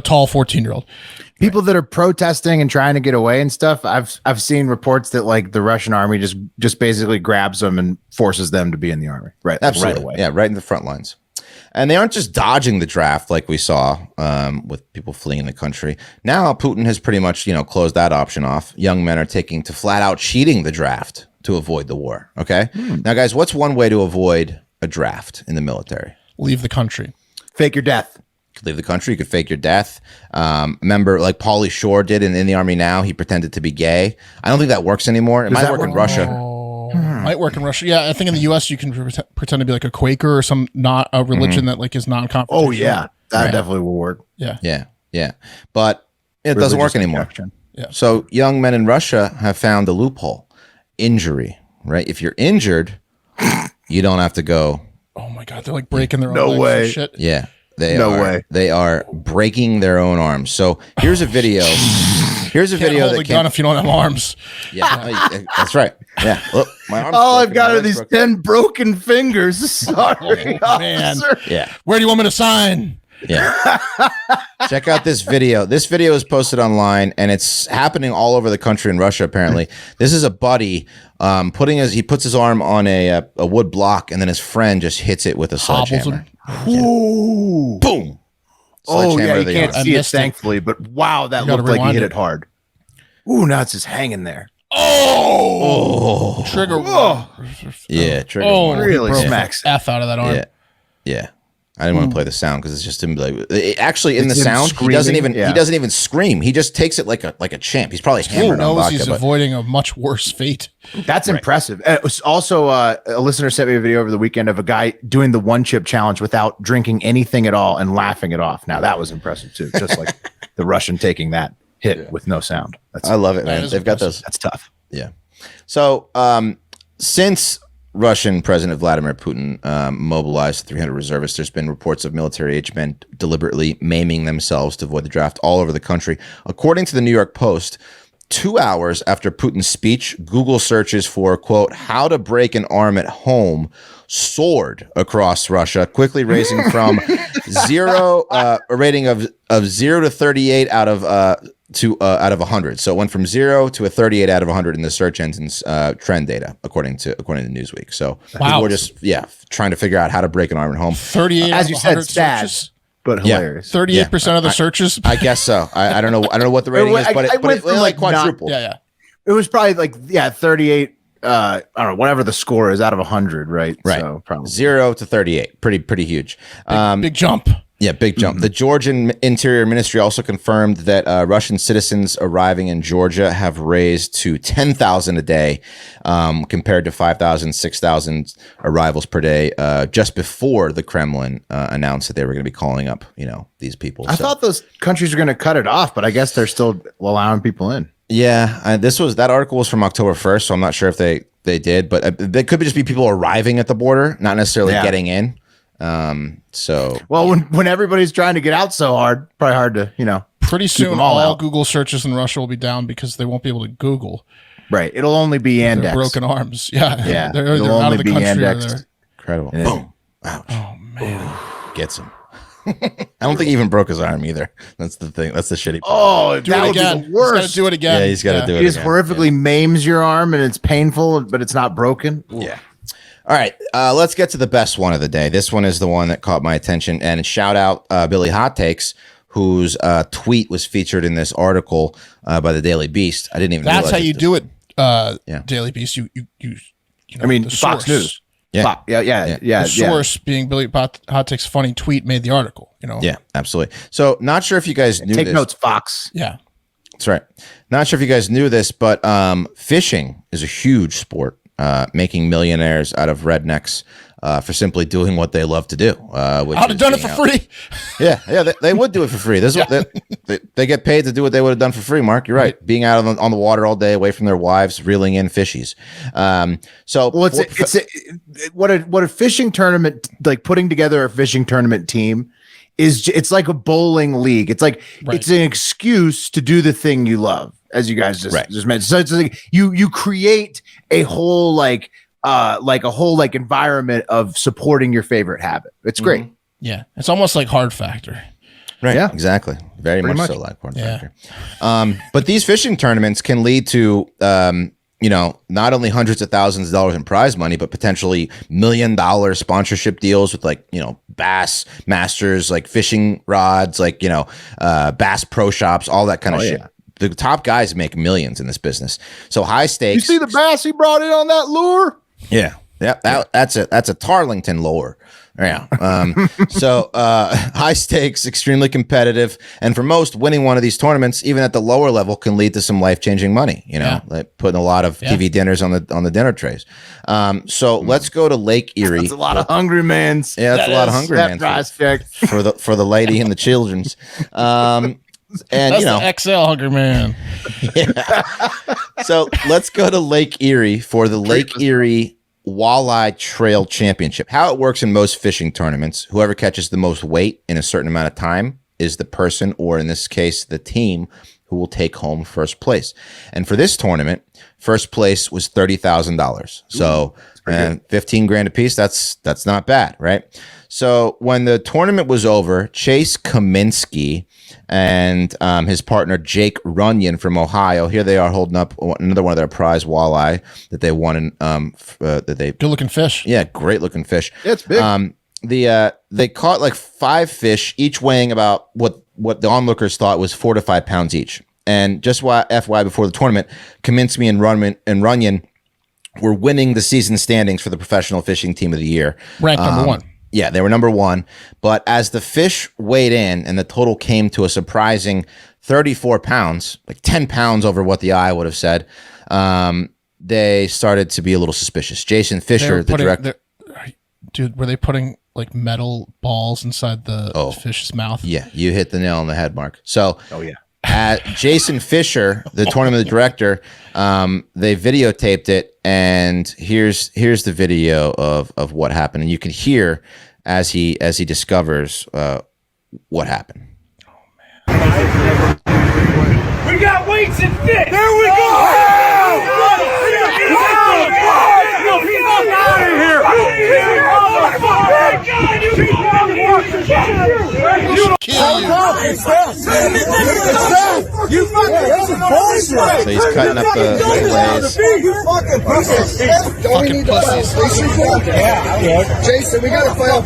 tall 14-year-old. People that are protesting and trying to get away and stuff. I've seen reports that like the Russian army just basically grabs them and forces them to be in the army. Right. Absolutely. Right away. Yeah. Right in the front lines. And they aren't just dodging the draft like we saw with people fleeing the country. Now Putin has pretty much, closed that option off. Young men are taking to flat out cheating the draft to avoid the war. Okay. Now, guys, what's one way to avoid a draft in the military? Leave the country. Fake your death. You could leave the country. You could fake your death. Remember, like Pauly Shore did in the army now, he pretended to be gay. I don't think that works anymore. It might work in Russia. Might work in Russia. Yeah, I think in the U.S. you can pretend to be like a Quaker or some not a religion that like is non-confrontational. Oh yeah, that definitely will work. Yeah. But it doesn't work anymore. Yeah. So young men in Russia have found a loophole: injury. Right? If you're injured, you don't have to go. Oh my God, they're like breaking their own legs and shit. Yeah, they are breaking their own arms. So here's a video. Here's a video that gun if you don't have arms. Yeah, that's right. Yeah, look, my arms. All I've got are these 10 broken fingers. Sorry, man. Yeah. Where do you want me to sign? Yeah. Check out this video. This video is posted online, and it's happening all over the country in Russia. Apparently, this is a buddy he puts his arm on a wood block, and then his friend just hits it with a sledgehammer. Ooh. Boom. Oh yeah, you to the can't arm. see it thankfully, but wow, that looked like he hit it hard. Ooh, now it's just hanging there. Trigger. Yeah, trigger. Oh, really broke smacks the F out of that arm. Yeah. I didn't want to play the sound because it's just him like actually in It's the him sound screaming, he doesn't even scream. He just takes it like a champ. He's probably hammered on vodka. He's avoiding a much worse fate. That's impressive. It was also a listener sent me a video over the weekend of a guy doing the one chip challenge without drinking anything at all and laughing it off. Now that was impressive too. Just like the Russian taking that hit with no sound. I love it, man. They've got those. That's tough. Yeah. So since Russian President Vladimir Putin mobilized 300 reservists, there's been reports of military-aged men deliberately maiming themselves to avoid the draft all over the country. According to the New York Post, 2 hours after Putin's speech, Google searches for, quote, how to break an arm at home soared across Russia, quickly raising from a rating of 0 to 38 out of 100. So it went from 0 to a 38 out of 100 in the search engine's trend data, according to Newsweek. So people were just trying to figure out how to break an arm at home. 38, as you said, sad, but hilarious. 38% of the searches. I guess so. I don't know what the rating is, but it like quadrupled. Yeah. It was probably like 38. I don't know, whatever the score is out of 100, right? Right. So probably 0 to 38. Pretty huge. Big jump. Yeah, big jump. The Georgian Interior Ministry also confirmed that Russian citizens arriving in Georgia have raised to 10,000 a day, compared to 5,000, 6,000 arrivals per day, just before the Kremlin announced that they were going to be calling up, these people. I thought those countries were going to cut it off, but I guess they're still allowing people in. Yeah, that article was from October 1st, so I'm not sure if they did, but they could just be people arriving at the border, not necessarily getting in. When everybody's trying to get out so hard, probably hard to, pretty soon all Google searches in Russia will be down because they won't be able to Google. Right. It'll only be indexed. Broken arms. Yeah. They're It'll out only of the be country. indexed. Incredible. Yeah. Boom. Ouch. Oh man. Gets him. I don't think he even broke his arm either. That's the thing. That's the shitty part. Oh, Do that it would again. be the worst. He's got to do it again. Yeah, he's got to do it He just again. horrifically maims your arm and it's painful, but it's not broken. Yeah. All right, let's get to the best one of the day. This one is the one that caught my attention, and shout out Billy Hot Takes, whose tweet was featured in this article by the Daily Beast. I didn't even. That's how you do it. Yeah. Daily Beast. You I mean, the Fox source. News. Yeah. Yeah. The source being Billy Hot Takes funny tweet made the article. Yeah, absolutely. So, not sure if you guys knew Take this. notes, Fox. Yeah. That's right. Not sure if you guys knew this, but fishing is a huge sport, making millionaires out of rednecks for simply doing what they love to do. I'd have done it for free. Yeah, they would do it for free. This is what they get paid to do what they would have done for free. Mark, you're right. Being out on the water all day, away from their wives, reeling in fishies. What a fishing tournament, like putting together a fishing tournament team is. It's like a bowling league. It's like it's an excuse to do the thing you love, as you guys just mentioned. So it's like you create a whole environment of supporting your favorite habit. It's great. Yeah. It's almost like Hard Factor. Right. Yeah. Exactly. Very Pretty much much. so like Porn Factor. But these fishing tournaments can lead to, not only hundreds of thousands of dollars in prize money, but potentially $1 million sponsorship deals with Bass Masters, like fishing rods, Bass Pro Shops, all that kind of shit. The top guys make millions in this business. So high stakes. You see the bass he brought in on that lure? Yeah. That's a Tarlington lure. Yeah. So high stakes, extremely competitive, and for most, winning one of these tournaments, even at the lower level, can lead to some life-changing money. Like putting a lot of TV dinners on the dinner trays. So let's go to Lake Erie. That's a lot of hungry mans. Yeah, that's a lot of hungry that men price check. for the lady and the children's. And That's the XL hungry man. So let's go to Lake Erie for the Lake Erie Walleye Trail Championship. How it works in most fishing tournaments, whoever catches the most weight in a certain amount of time is the person, or in this case, the team, who will take home first place. And for this tournament, first place was $30,000. So 15 grand a piece, that's not bad, right? So when the tournament was over, Chase Kaminsky and his partner Jake Runyon from Ohio, here they are holding up another one of their prize walleye that they won in Good looking fish. Yeah, great looking fish. It's big. They caught 5 fish, each weighing about what the onlookers thought was 4 to 5 pounds each. And just FY before the tournament, Kaminsky and Runyon were winning the season standings for the professional fishing team of the year. Ranked number one. Yeah, they were number one. But as the fish weighed in and the total came to a surprising 34 pounds, like 10 pounds over what the eye would have said, they started to be a little suspicious. Jason Fisher, the director. Dude, were they putting like metal balls inside the fish's mouth? Yeah, you hit the nail on the head, Mark. So, Jason Fisher, the tournament director, they videotaped it, and here's the video of what happened, and you can hear as he discovers what happened. We got weights and fish. There we go. Out of here. So he's cutting up the fillets. Fucking pussies. Jason, we gotta file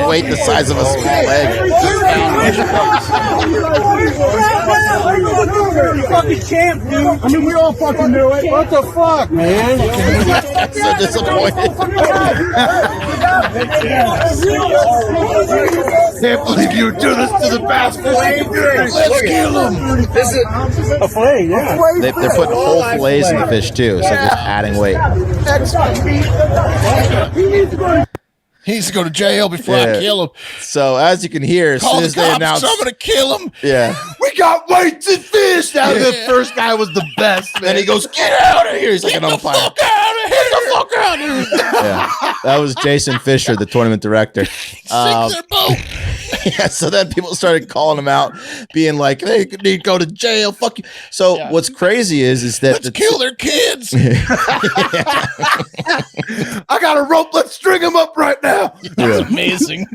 Weight the size of a small egg. You fucking champ, dude. I mean, we all fucking knew it. What the fuck, man? So disappointed. Can't believe you do this to the bass fish. Let's kill him. A fillet, yeah. They're putting whole fillets in the fish too, so just adding weight. He needs to go to jail before I kill him. So as you can hear, as Call soon the as they cops, announced, I'm gonna kill him. yeah, We got weights and fish. Now the first guy was the best. then he goes, "Get out of here!" He's like, Get "I'm the on fire." fuck out of here! Get the fuck out of here! Yeah, that was Jason Fisher, the tournament director. Sink their boat. Yeah, so then people started calling him out, being like, "They need to go to jail." Fuck you. So what's crazy is that Let's kill their kids. I got a rope. Let's string him up right now. That's amazing.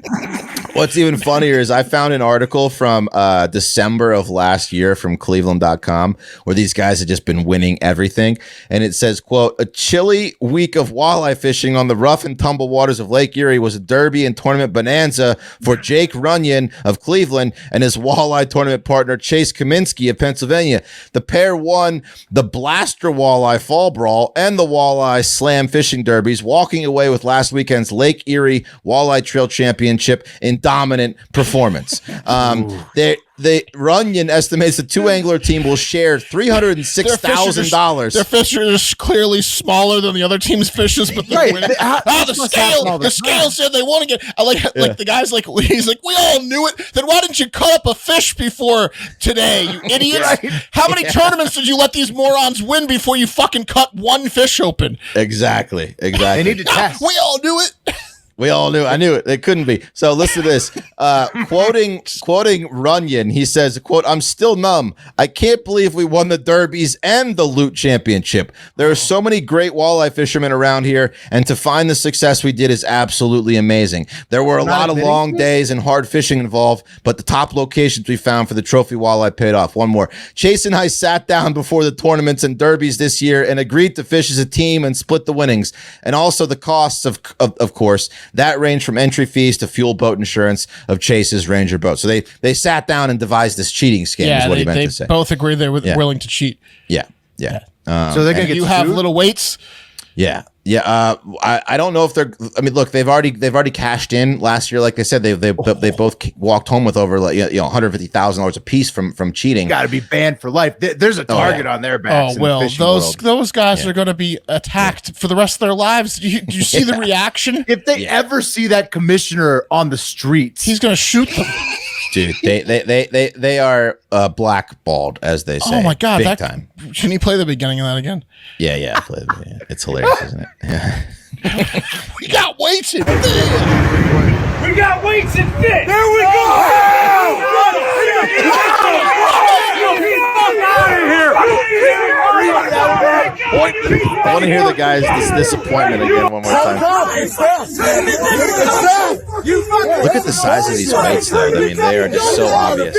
What's even funnier is I found an article from December of last year from Cleveland.com where these guys had just been winning everything. And it says, quote, "A chilly week of walleye fishing on the rough and tumble waters of Lake Erie was a derby and tournament bonanza for Jake Runyon of Cleveland and his walleye tournament partner Chase Kaminsky of Pennsylvania. The pair won the Blaster Walleye Fall Brawl and the Walleye Slam Fishing Derbies, walking away with last weekend's Lake Erie Walleye Trail Championship in dominant performance." The Runyon estimates the two angler team will share $306,000. Their fish are just clearly smaller than the other team's fishes, but they're winning. The scale said they want to get. Like the guy's like, he's like, we all knew it. Then why didn't you cut up a fish before today, you idiots? Right. How many tournaments did you let these morons win before you fucking cut one fish open? Exactly. They need to test. We all knew it. We all knew. I knew it. It couldn't be. So listen to this. Quoting Runyon, he says, quote, "I'm still numb. I can't believe we won the derbies and the Loot Championship. There are so many great walleye fishermen around here, and to find the success we did is absolutely amazing. There were a lot of long days and hard fishing involved, but the top locations we found for the trophy walleye paid off." One more. "Chase and I sat down before the tournaments and derbies this year and agreed to fish as a team and split the winnings. And also the costs, of course. That ranged from entry fees to fuel boat insurance of Chase's Ranger boat." So they sat down and devised this cheating scam, is what he meant to say. They both agreed they were willing to cheat. Yeah. So they're gonna get You have sued? little weights. Yeah. I don't know if they're. I mean, look, they've already cashed in last year. Like I said, they both walked home with over $150,000 a piece from cheating. Got to be banned for life. There's a target on their backs. Oh well, those guys are going to be attacked for the rest of their lives. Do you see the reaction? If they ever see that commissioner on the streets, He's going to shoot them. Dude, they are blackballed, as they say. Oh my god, big time. Can you play the beginning of that again? Yeah. It's hilarious, isn't it? Yeah. We got weights in fish. We got weights and fish. There we go. Out of here. I want to hear the guys' disappointment again one more time. Look at the size of these weights, though. I mean, they are just so obvious.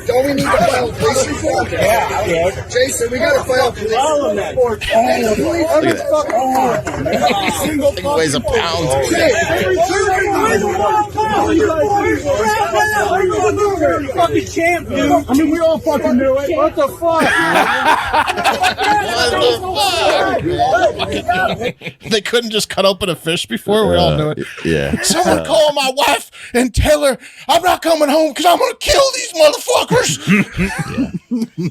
Don't we need to file a police report? Yeah. Jason, we gotta file a police report. Look at that. Thing weighs a pound. You fucking champ, dude. I mean, we all fucking knew it. What the fuck? What the fuck? They couldn't just cut open a fish before. We all knew it. Yeah. Someone call my wife and tell her I'm not coming home because I'm going to kill these motherfuckers.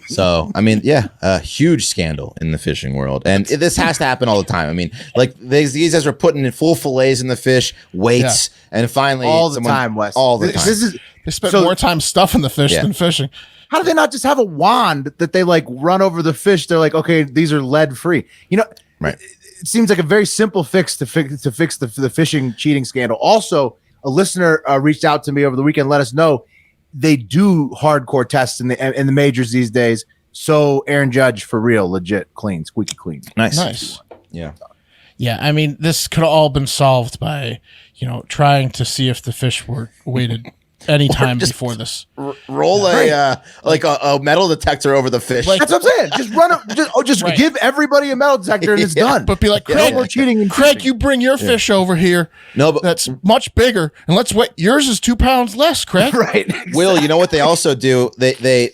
So, I mean, a huge scandal in the fishing world. And this has to happen all the time. I mean, like these guys are putting in full fillets in the fish, weights, and finally all the time, Wes. All the time. They spend more time stuffing the fish than fishing. How do they not just have a wand that they like run over the fish? They're like, okay, these are lead free. You know, right. It seems like a very simple fix to fix the fishing cheating scandal. Also, a listener reached out to me over the weekend, let us know they do hardcore tests in the majors these days. So Aaron Judge, for real, legit, clean, squeaky clean. Nice. Yeah. Yeah, I mean, this could have all been solved by, trying to see if the fish were weighted any time before this. Roll a metal detector over the fish. That's what I'm saying. Just run it. Give everybody a metal detector and it's done. But be like, Craig, we're cheating. Craig, you bring your fish over here. No, but that's much bigger, and let's wait. Yours is 2 pounds less, Craig. Right. Exactly. Will, you know what they also do? They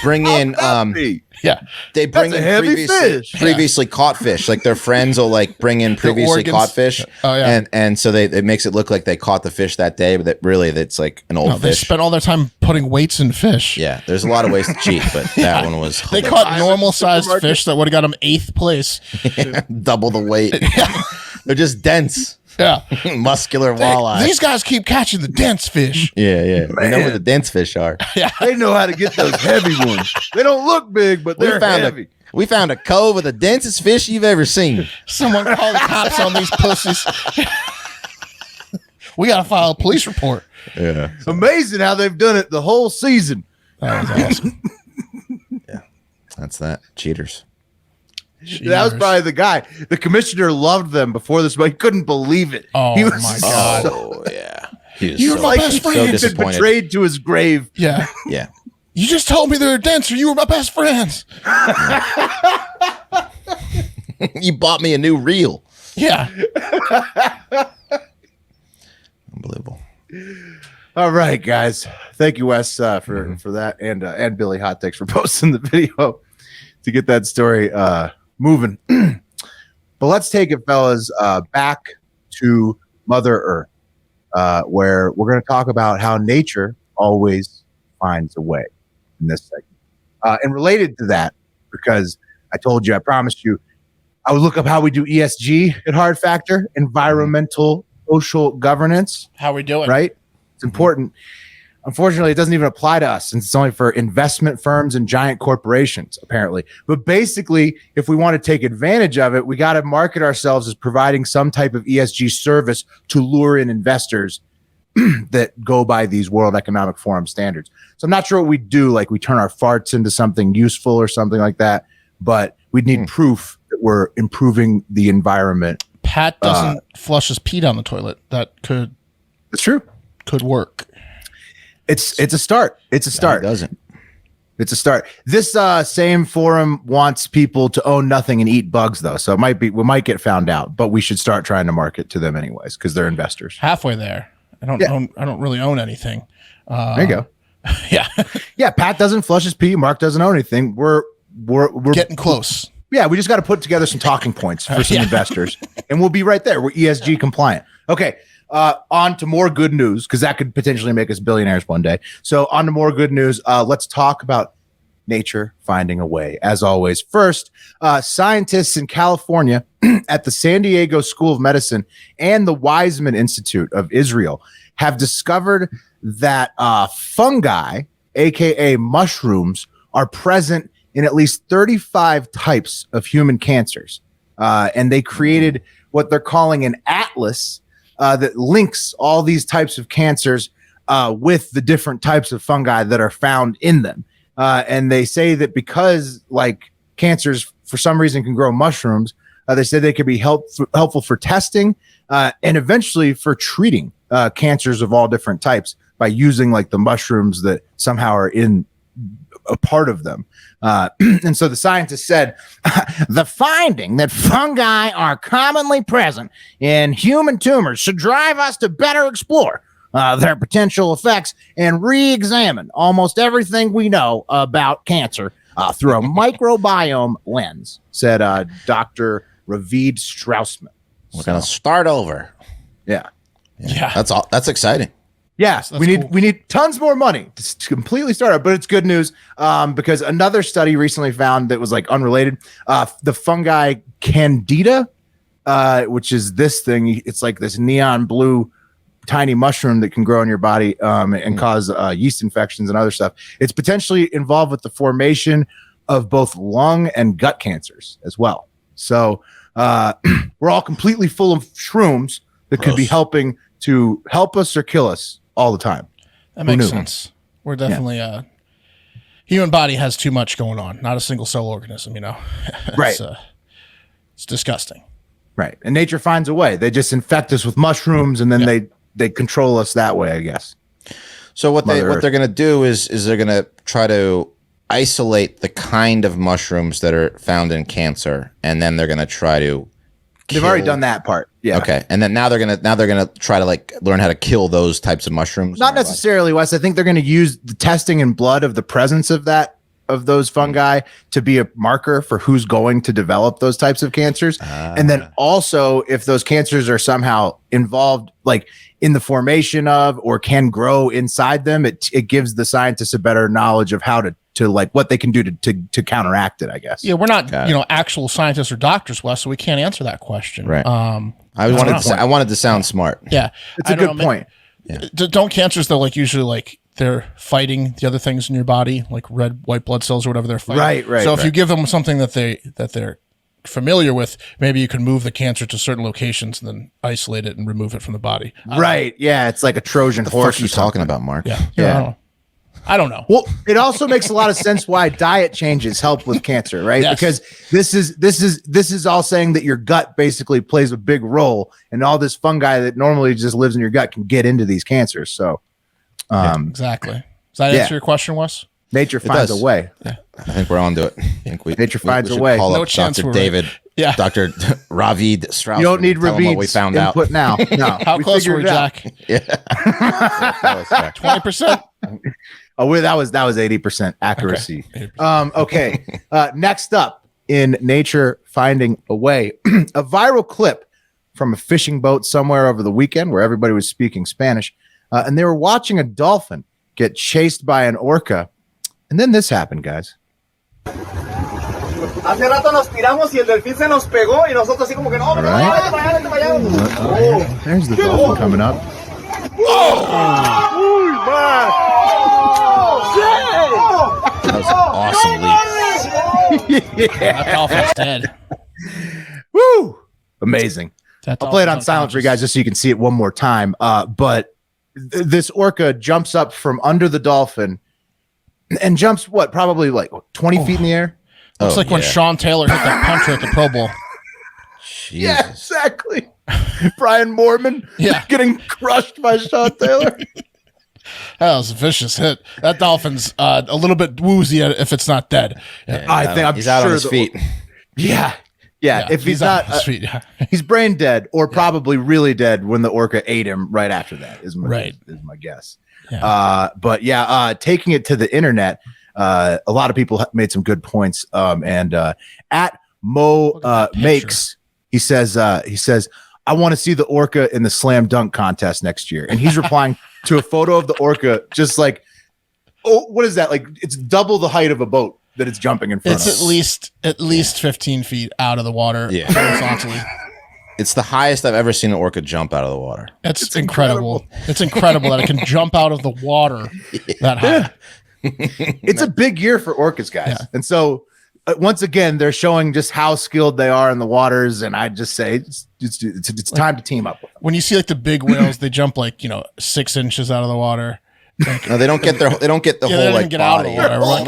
bring in they bring in previously caught fish. Like their friends will like bring in previously caught fish. Oh yeah. And so it makes it look like they caught the fish that day, but that's like an old fish. They spent all their time putting weights in fish. Yeah, there's a lot of ways to cheat, but that one was they caught normal sized fish that would have got them 8th place. Double the weight. They're just dense. Yeah. Muscular walleye. These guys keep catching the dense fish. Yeah. They know where the dense fish are. Yeah. They know how to get those heavy ones. They don't look big, but they're heavy. We found a cove with the densest fish you've ever seen. Someone call the cops on these pussies. We got to file a police report. Yeah. Amazing how they've done it the whole season. That was awesome. Yeah. That's that. Cheaters. That was probably the guy. The commissioner loved them before this, but he couldn't believe it. Oh, he was my God. You're my best friend. He's been betrayed to his grave. Yeah. Yeah. You just told me they were denser. You were my best friends. You bought me a new reel. Yeah. Unbelievable. All right, guys. Thank you, Wes, for that, and Billy Hot Takes for posting the video to get that story moving. But let's take it, fellas, back to Mother Earth, where we're going to talk about how nature always finds a way in this segment. And related to that, because I told you, I promised you, I would look up how we do ESG at Hard Factor, environmental social governance. How we doing? Right? It's important. Unfortunately, it doesn't even apply to us since it's only for investment firms and giant corporations, apparently. But basically, if we want to take advantage of it, we got to market ourselves as providing some type of ESG service to lure in investors that go by these World Economic Forum standards. So I'm not sure what we do, like we turn our farts into something useful or something like that, but we'd need proof that we're improving the environment. Pat doesn't flush his pee down the toilet. That could... It's true. Could work. It's a start. It's a start. It doesn't. It's a start. This same forum wants people to own nothing and eat bugs, though. So we might get found out, but we should start trying to market to them anyways because they're investors. Halfway there. I don't really own anything. There you go. Yeah. Yeah. Pat doesn't flush his pee. Mark doesn't own anything. We're getting close. Yeah. We just got to put together some talking points for some investors, and we'll be right there. We're ESG compliant. Okay. On to more good news, because that could potentially make us billionaires one day. So on to more good news. Let's talk about nature finding a way. As always, first, scientists in California at the San Diego School of Medicine and the Weizmann Institute of Israel have discovered that fungi, aka mushrooms, are present in at least 35 types of human cancers. And they created what they're calling an atlas that links all these types of cancers with the different types of fungi that are found in them. And they say that because like cancers for some reason can grow mushrooms, they said they could be helpful for testing and eventually for treating cancers of all different types by using like the mushrooms that somehow are in a part of them. And so the scientists said, the finding that fungi are commonly present in human tumors should drive us to better explore their potential effects and re-examine almost everything we know about cancer. through a microbiome lens, said Dr. Ravid Straussman. We're gonna start over. Yeah. That's all. That's exciting. Yeah, we need tons more money to completely start up, but it's good news because another study recently found that was like unrelated. The fungi Candida, which is this thing, it's like this neon blue tiny mushroom that can grow in your body and cause yeast infections and other stuff. It's potentially involved with the formation of both lung and gut cancers as well. So we're all completely full of shrooms that could be helping to help us or kill us all the time. That makes sense. We're definitely human body has too much going on. Not a single cell organism, Right. It's disgusting. Right. And nature finds a way. They just infect us with mushrooms and then they control us that way, I guess. So what they're going to do is they're going to try to isolate the kind of mushrooms that are found in cancer, and then they're going to try to They've already done that part. Yeah. Okay. And then now they're gonna try to like learn how to kill those types of mushrooms. Not necessarily, Wes. I think they're going to use the testing in blood of the presence of those fungi to be a marker for who's going to develop those types of cancers. And then also if those cancers are somehow involved, like in the formation of or can grow inside them, it gives the scientists a better knowledge of how to like what they can do to counteract it, I guess. Yeah, we're not actual scientists or doctors, Wes, so we can't answer that question. Right. I wanted to sound smart. Yeah, it's a good point. Don't cancers though like usually like they're fighting the other things in your body, like red, white blood cells or whatever they're fighting. Right. So if you give them something that they're familiar with, maybe you can move the cancer to certain locations and then isolate it and remove it from the body. Right. Yeah, it's like a Trojan horse. What are you talking about, Mark? Yeah. I don't know. Well, it also makes a lot of sense why diet changes help with cancer, right? Yes. Because this is all saying that your gut basically plays a big role, and all this fungi that normally just lives in your gut can get into these cancers. So, exactly. Does that answer your question, Wes? Nature finds a way. Yeah. I think we're on to it. I think nature finds a way. Call up Dr. David. Right. Yeah. Dr. Ravid Strauss. You don't need Ravid's we found input now. No. How close were we, Jack? Yeah. 20%. Oh, that was 80% accuracy. Okay. 80%. Next up in Nature Finding a Way, a viral clip from a fishing boat somewhere over the weekend where everybody was speaking Spanish, and they were watching a dolphin get chased by an orca, and then this happened, guys. Hace rato nos tiramos y el delfín se nos pegó y nosotros así como que no, vete para allá. There's the dolphin coming up. That was awesome leap. That dolphin's dead. Woo! Amazing. I'll play it on silent for you guys just so you can see it one more time. But this orca jumps up from under the dolphin and jumps probably like 20 feet in the air. Looks like when Sean Taylor hit that puncher at the Pro Bowl. Jesus. Yeah, exactly. Brian Moorman getting crushed by Sean Taylor. That was a vicious hit. That dolphin's a little bit woozy if it's not dead. I think he's out on his feet. Yeah. If he's not, he's brain dead or probably really dead when the orca ate him right after that. Is my guess. Yeah. But taking it to the internet, a lot of people made some good points. And at Mo Makes, he says, I want to see the orca in the slam dunk contest next year. And he's replying to a photo of the orca, just like, what is that? Like, it's double the height of a boat that it's jumping in front of. It's at least 15 feet out of the water. Yeah. Horizontally. It's the highest I've ever seen an orca jump out of the water. It's incredible. It's incredible that it can jump out of the water that high. It's a big year for orcas, guys. Yeah. And so once again, they're showing just how skilled they are in the waters. And I just say it's time to team up with them. When you see like the big whales, they jump like 6 inches out of the water. Like, no, they don't get the whole like get body. Out of the water.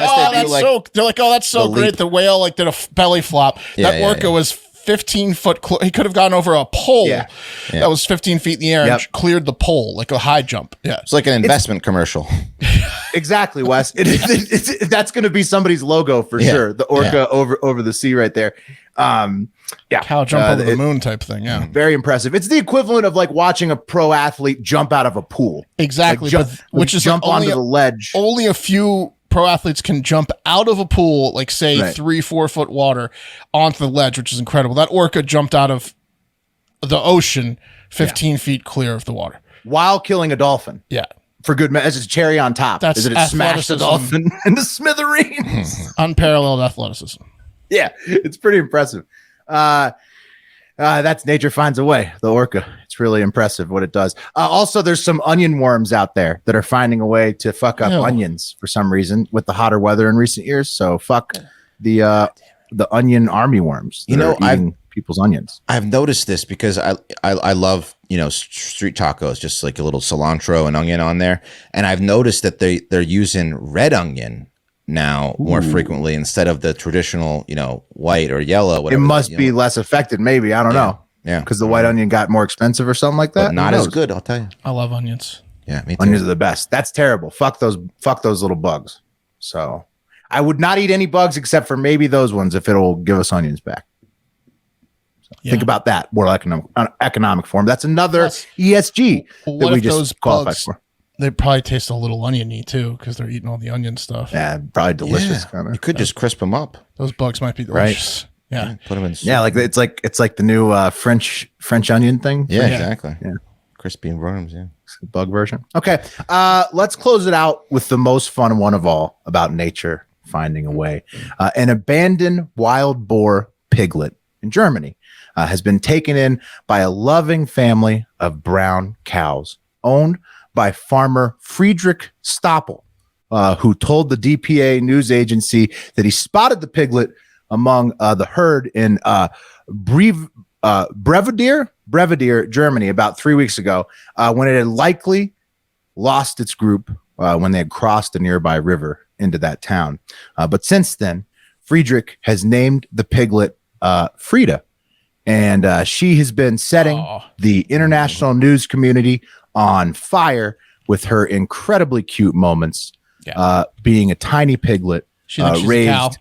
They're like, oh, that's so great. The whale like did a belly flop. That orca was 15 foot. He could have gone over a pole that was 15 feet in the air and cleared the pole like a high jump. Yeah, it's like an investment commercial. Exactly, Wes. That's going to be somebody's logo for sure. The orca over the sea right there. Cow jump over the moon type thing. Yeah, very impressive. It's the equivalent of like watching a pro athlete jump out of a pool. Exactly, like which is jump onto the ledge. Only a few pro athletes can jump out of a pool, like say 3-4 foot water onto the ledge, which is incredible. That orca jumped out of the ocean 15 feet clear of the water while killing a dolphin. Yeah. For good measure, it's a cherry on top. That's it smashed the dolphin into smithereens. Unparalleled athleticism. Yeah, it's pretty impressive. That's nature finds a way. The orca. It's really impressive what it does. Also, there's some onion worms out there that are finding a way to fuck up onions for some reason with the hotter weather in recent years. So fuck the onion army worms. Eating people's onions. I've noticed this because I love, street tacos, just like a little cilantro and onion on there. And I've noticed that they're using red onion now more frequently instead of the traditional, white or yellow. Whatever it must be less affected. Maybe. I don't know. Yeah. Because the white onion got more expensive or something like that. But not as good, I'll tell you. I love onions. Yeah, me too. Onions are the best. That's terrible. Fuck those little bugs. So I would not eat any bugs except for maybe those ones if it'll give us onions back. Think about that. More economic form. That's another ESG that we just qualified for. They probably taste a little oniony too because they're eating all the onion stuff. Yeah, probably delicious. Yeah. You could just crisp them up. Those bugs might be delicious. Right. Yeah. Put them in soup. Yeah, it's like the new French onion thing. Yeah, exactly. Yeah. Crispy worms, yeah. Bug version. Okay. Let's close it out with the most fun one of all about nature finding a way. An abandoned wild boar piglet in Germany has been taken in by a loving family of brown cows owned by farmer Friedrich Stoppel, who told the DPA news agency that he spotted the piglet among the herd in Brevidier, Germany, about 3 weeks ago, when it had likely lost its group when they had crossed a nearby river into that town. But since then, Friedrich has named the piglet Frida, and she has been setting the international news community on fire with her incredibly cute moments, being a tiny piglet raised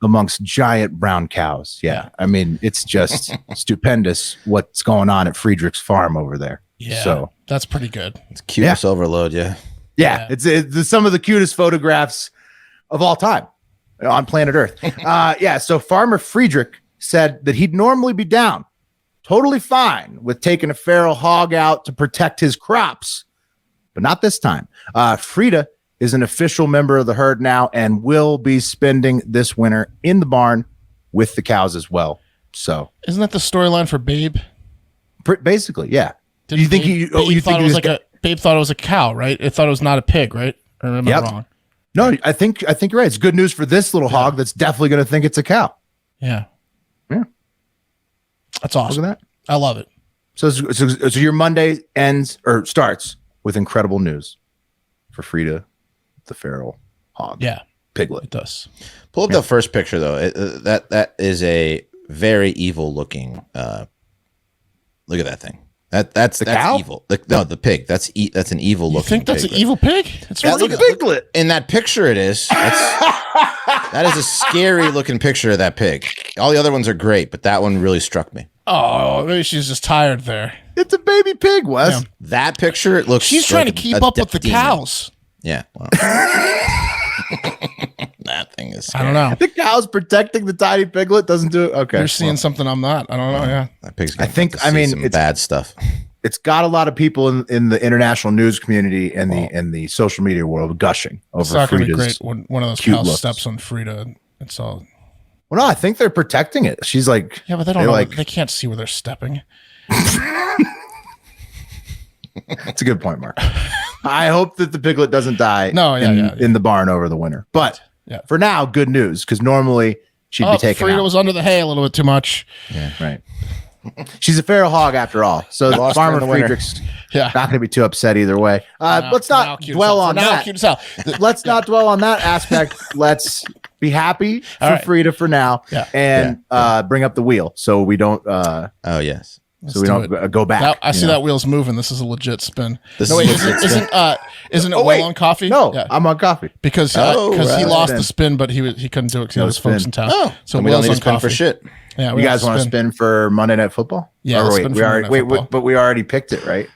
amongst giant brown cows. Yeah. I mean, it's just stupendous what's going on at Friedrich's farm over there. Yeah, so that's pretty good. It's cuteness overload. Yeah. It's some of the cutest photographs of all time on planet Earth. So farmer Friedrich said that he'd normally be down, totally fine with taking a feral hog out to protect his crops, but not this time. Frida is an official member of the herd now and will be spending this winter in the barn with the cows as well. So isn't that the storyline for Babe? Basically, yeah. Did you think Babe thought it was a cow, right? It thought it was not a pig, right? Or am I wrong? No, I think you're right. It's good news for this little hog that's definitely going to think it's a cow. Yeah. Yeah. That's awesome. Look at that. I love it. So your Monday starts with incredible news for Frida, the feral hog. Yeah. Piglet. It does. Pull up the first picture though. That is a very evil looking. Look at that thing. That's cow? evil. The pig. That's an evil looking. You think that's piglet. an evil pig? It's a piglet. In that picture, it is. That is a scary looking picture of that pig. All the other ones are great, but that one really struck me. Oh, maybe she's just tired there. It's a baby pig, Wes. Yeah. That picture, it looks. She's trying to keep up with the cows. Yeah. Well. That thing is scary. I don't know. The cow's protecting the tiny piglet doesn't do it. Okay. You're seeing something I'm not. I don't know. Yeah. That pig's it's bad stuff. It's got a lot of people in the international news community and the social media world gushing over It's not going to be Frida's great when one of those cute cows looks. steps on Frida. It's all. Well, no, I think they're protecting it. She's like, Yeah, but they don't know. They can't see where they're stepping. It's a good point, Mark. I hope that the piglet doesn't die in the barn over the winter. But for now, good news, because normally she'd be taken Frida out. was under the hay a little bit too much. Yeah. Right. She's a feral hog after all. So Lost Farmer her in the winter. Friedrich's not going to be too upset either way. Let's not dwell on that. Let's not dwell on that aspect. Let's be happy for Frida for now and bring up the wheel so we don't. Oh, yes. So we don't go back. Now, I see that wheel's moving. This is a legit spin. Isn't it Will on coffee? No, I'm on coffee because he lost the spin, but he couldn't do it because he had his folks in town. Oh, so we don't Will's need on to spin coffee for shit. Yeah, you guys want to spin for Monday Night Football? Yeah, but we already picked it, right?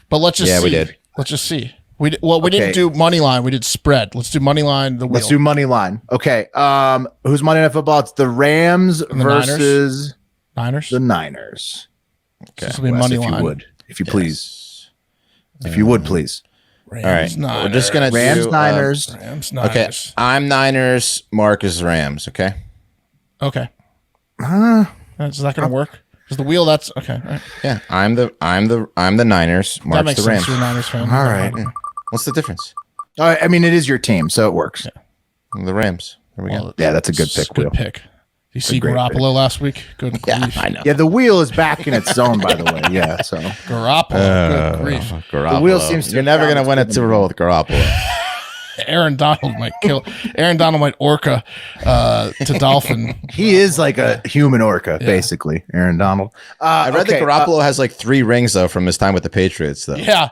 But let's just see. we did. Let's just see. We didn't do money line. We did spread. Let's do money line. The wheel. Let's do money line. Okay. Who's Monday Night Football? It's the Rams versus Niners. The Niners. Okay. This will be money line. If you please. If you would, please. Rams, all right. Niners. We're just gonna Rams, do Niners. Rams, Niners. Okay. I'm Niners. Mark is Rams. Okay. Okay. Is that gonna work? Because the wheel. That's okay. Right. Yeah. I'm the Niners. Mark's That makes the Rams. sense. You're a Niners fan. All right. What's the difference? I mean, it is your team, so it works. Yeah. The Rams. There we go. Yeah, that's a good pick. Good pick. You see Garoppolo last week? Good grief. I know. Yeah, the wheel is back in its zone, by the way. Yeah, so Garoppolo. Good grief. Garoppolo. The wheel seems to You're never going to win a Super Bowl with Garoppolo. Aaron Donald might Orca to Dolphin. he is like a human orca, basically. Aaron Donald. I read that Garoppolo has like 3 rings though from his time with the Patriots, though. Yeah,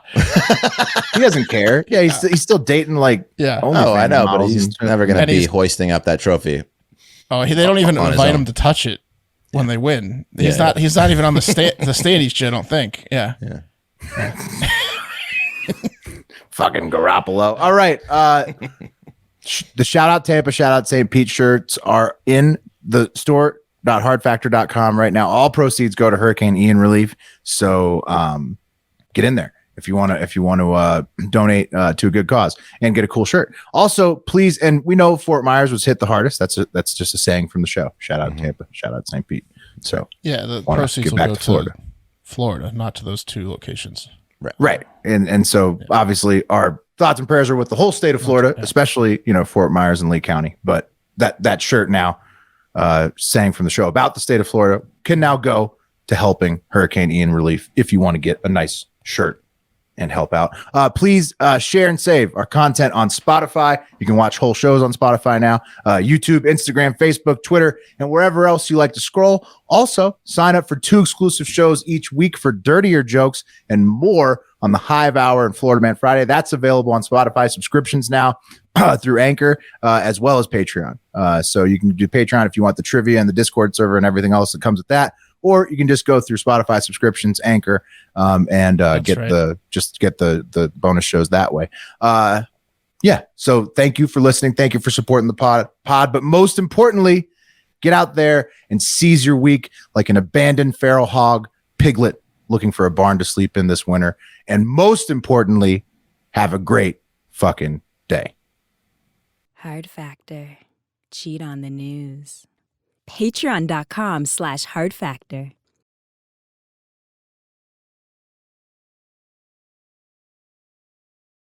he doesn't care. Yeah, he's still dating like. Oh, I know, but he's never going to be hoisting up that trophy. Oh, they don't even invite him to touch it when they win. He's not even on the stage each year, I don't think. Yeah. Fucking Garoppolo. All right. The shout out Tampa, shout out St. Pete shirts are in the store.hardfactor.com right now. All proceeds go to Hurricane Ian relief. So get in there if you want to donate to a good cause and get a cool shirt. Also, please, and we know Fort Myers was hit the hardest. That's just a saying from the show. Shout out Tampa, shout out St. Pete. So yeah, the proceeds will go to Florida, not to those 2 locations. Right. And so obviously our thoughts and prayers are with the whole state of Florida, especially, Fort Myers and Lee County. But that shirt now saying from the show about the state of Florida can now go to helping Hurricane Ian relief if you want to get a nice shirt and help out. Please share and save our content on Spotify. You can watch whole shows on Spotify now, YouTube, Instagram, Facebook, Twitter, and wherever else you like to scroll. Also, sign up for 2 exclusive shows each week for dirtier jokes and more on the Hive Hour and Florida Man Friday. That's available on Spotify subscriptions now through Anchor, as well as Patreon. So you can do Patreon if you want the trivia and the Discord server and everything else that comes with that. Or you can just go through Spotify subscriptions, Anchor, and get the bonus shows that way. Yeah. So thank you for listening. Thank you for supporting the pod. But most importantly, get out there and seize your week like an abandoned feral hog, piglet looking for a barn to sleep in this winter. And most importantly, have a great fucking day. Hard Factor. Cheat on the news. Patreon.com/hardfactor.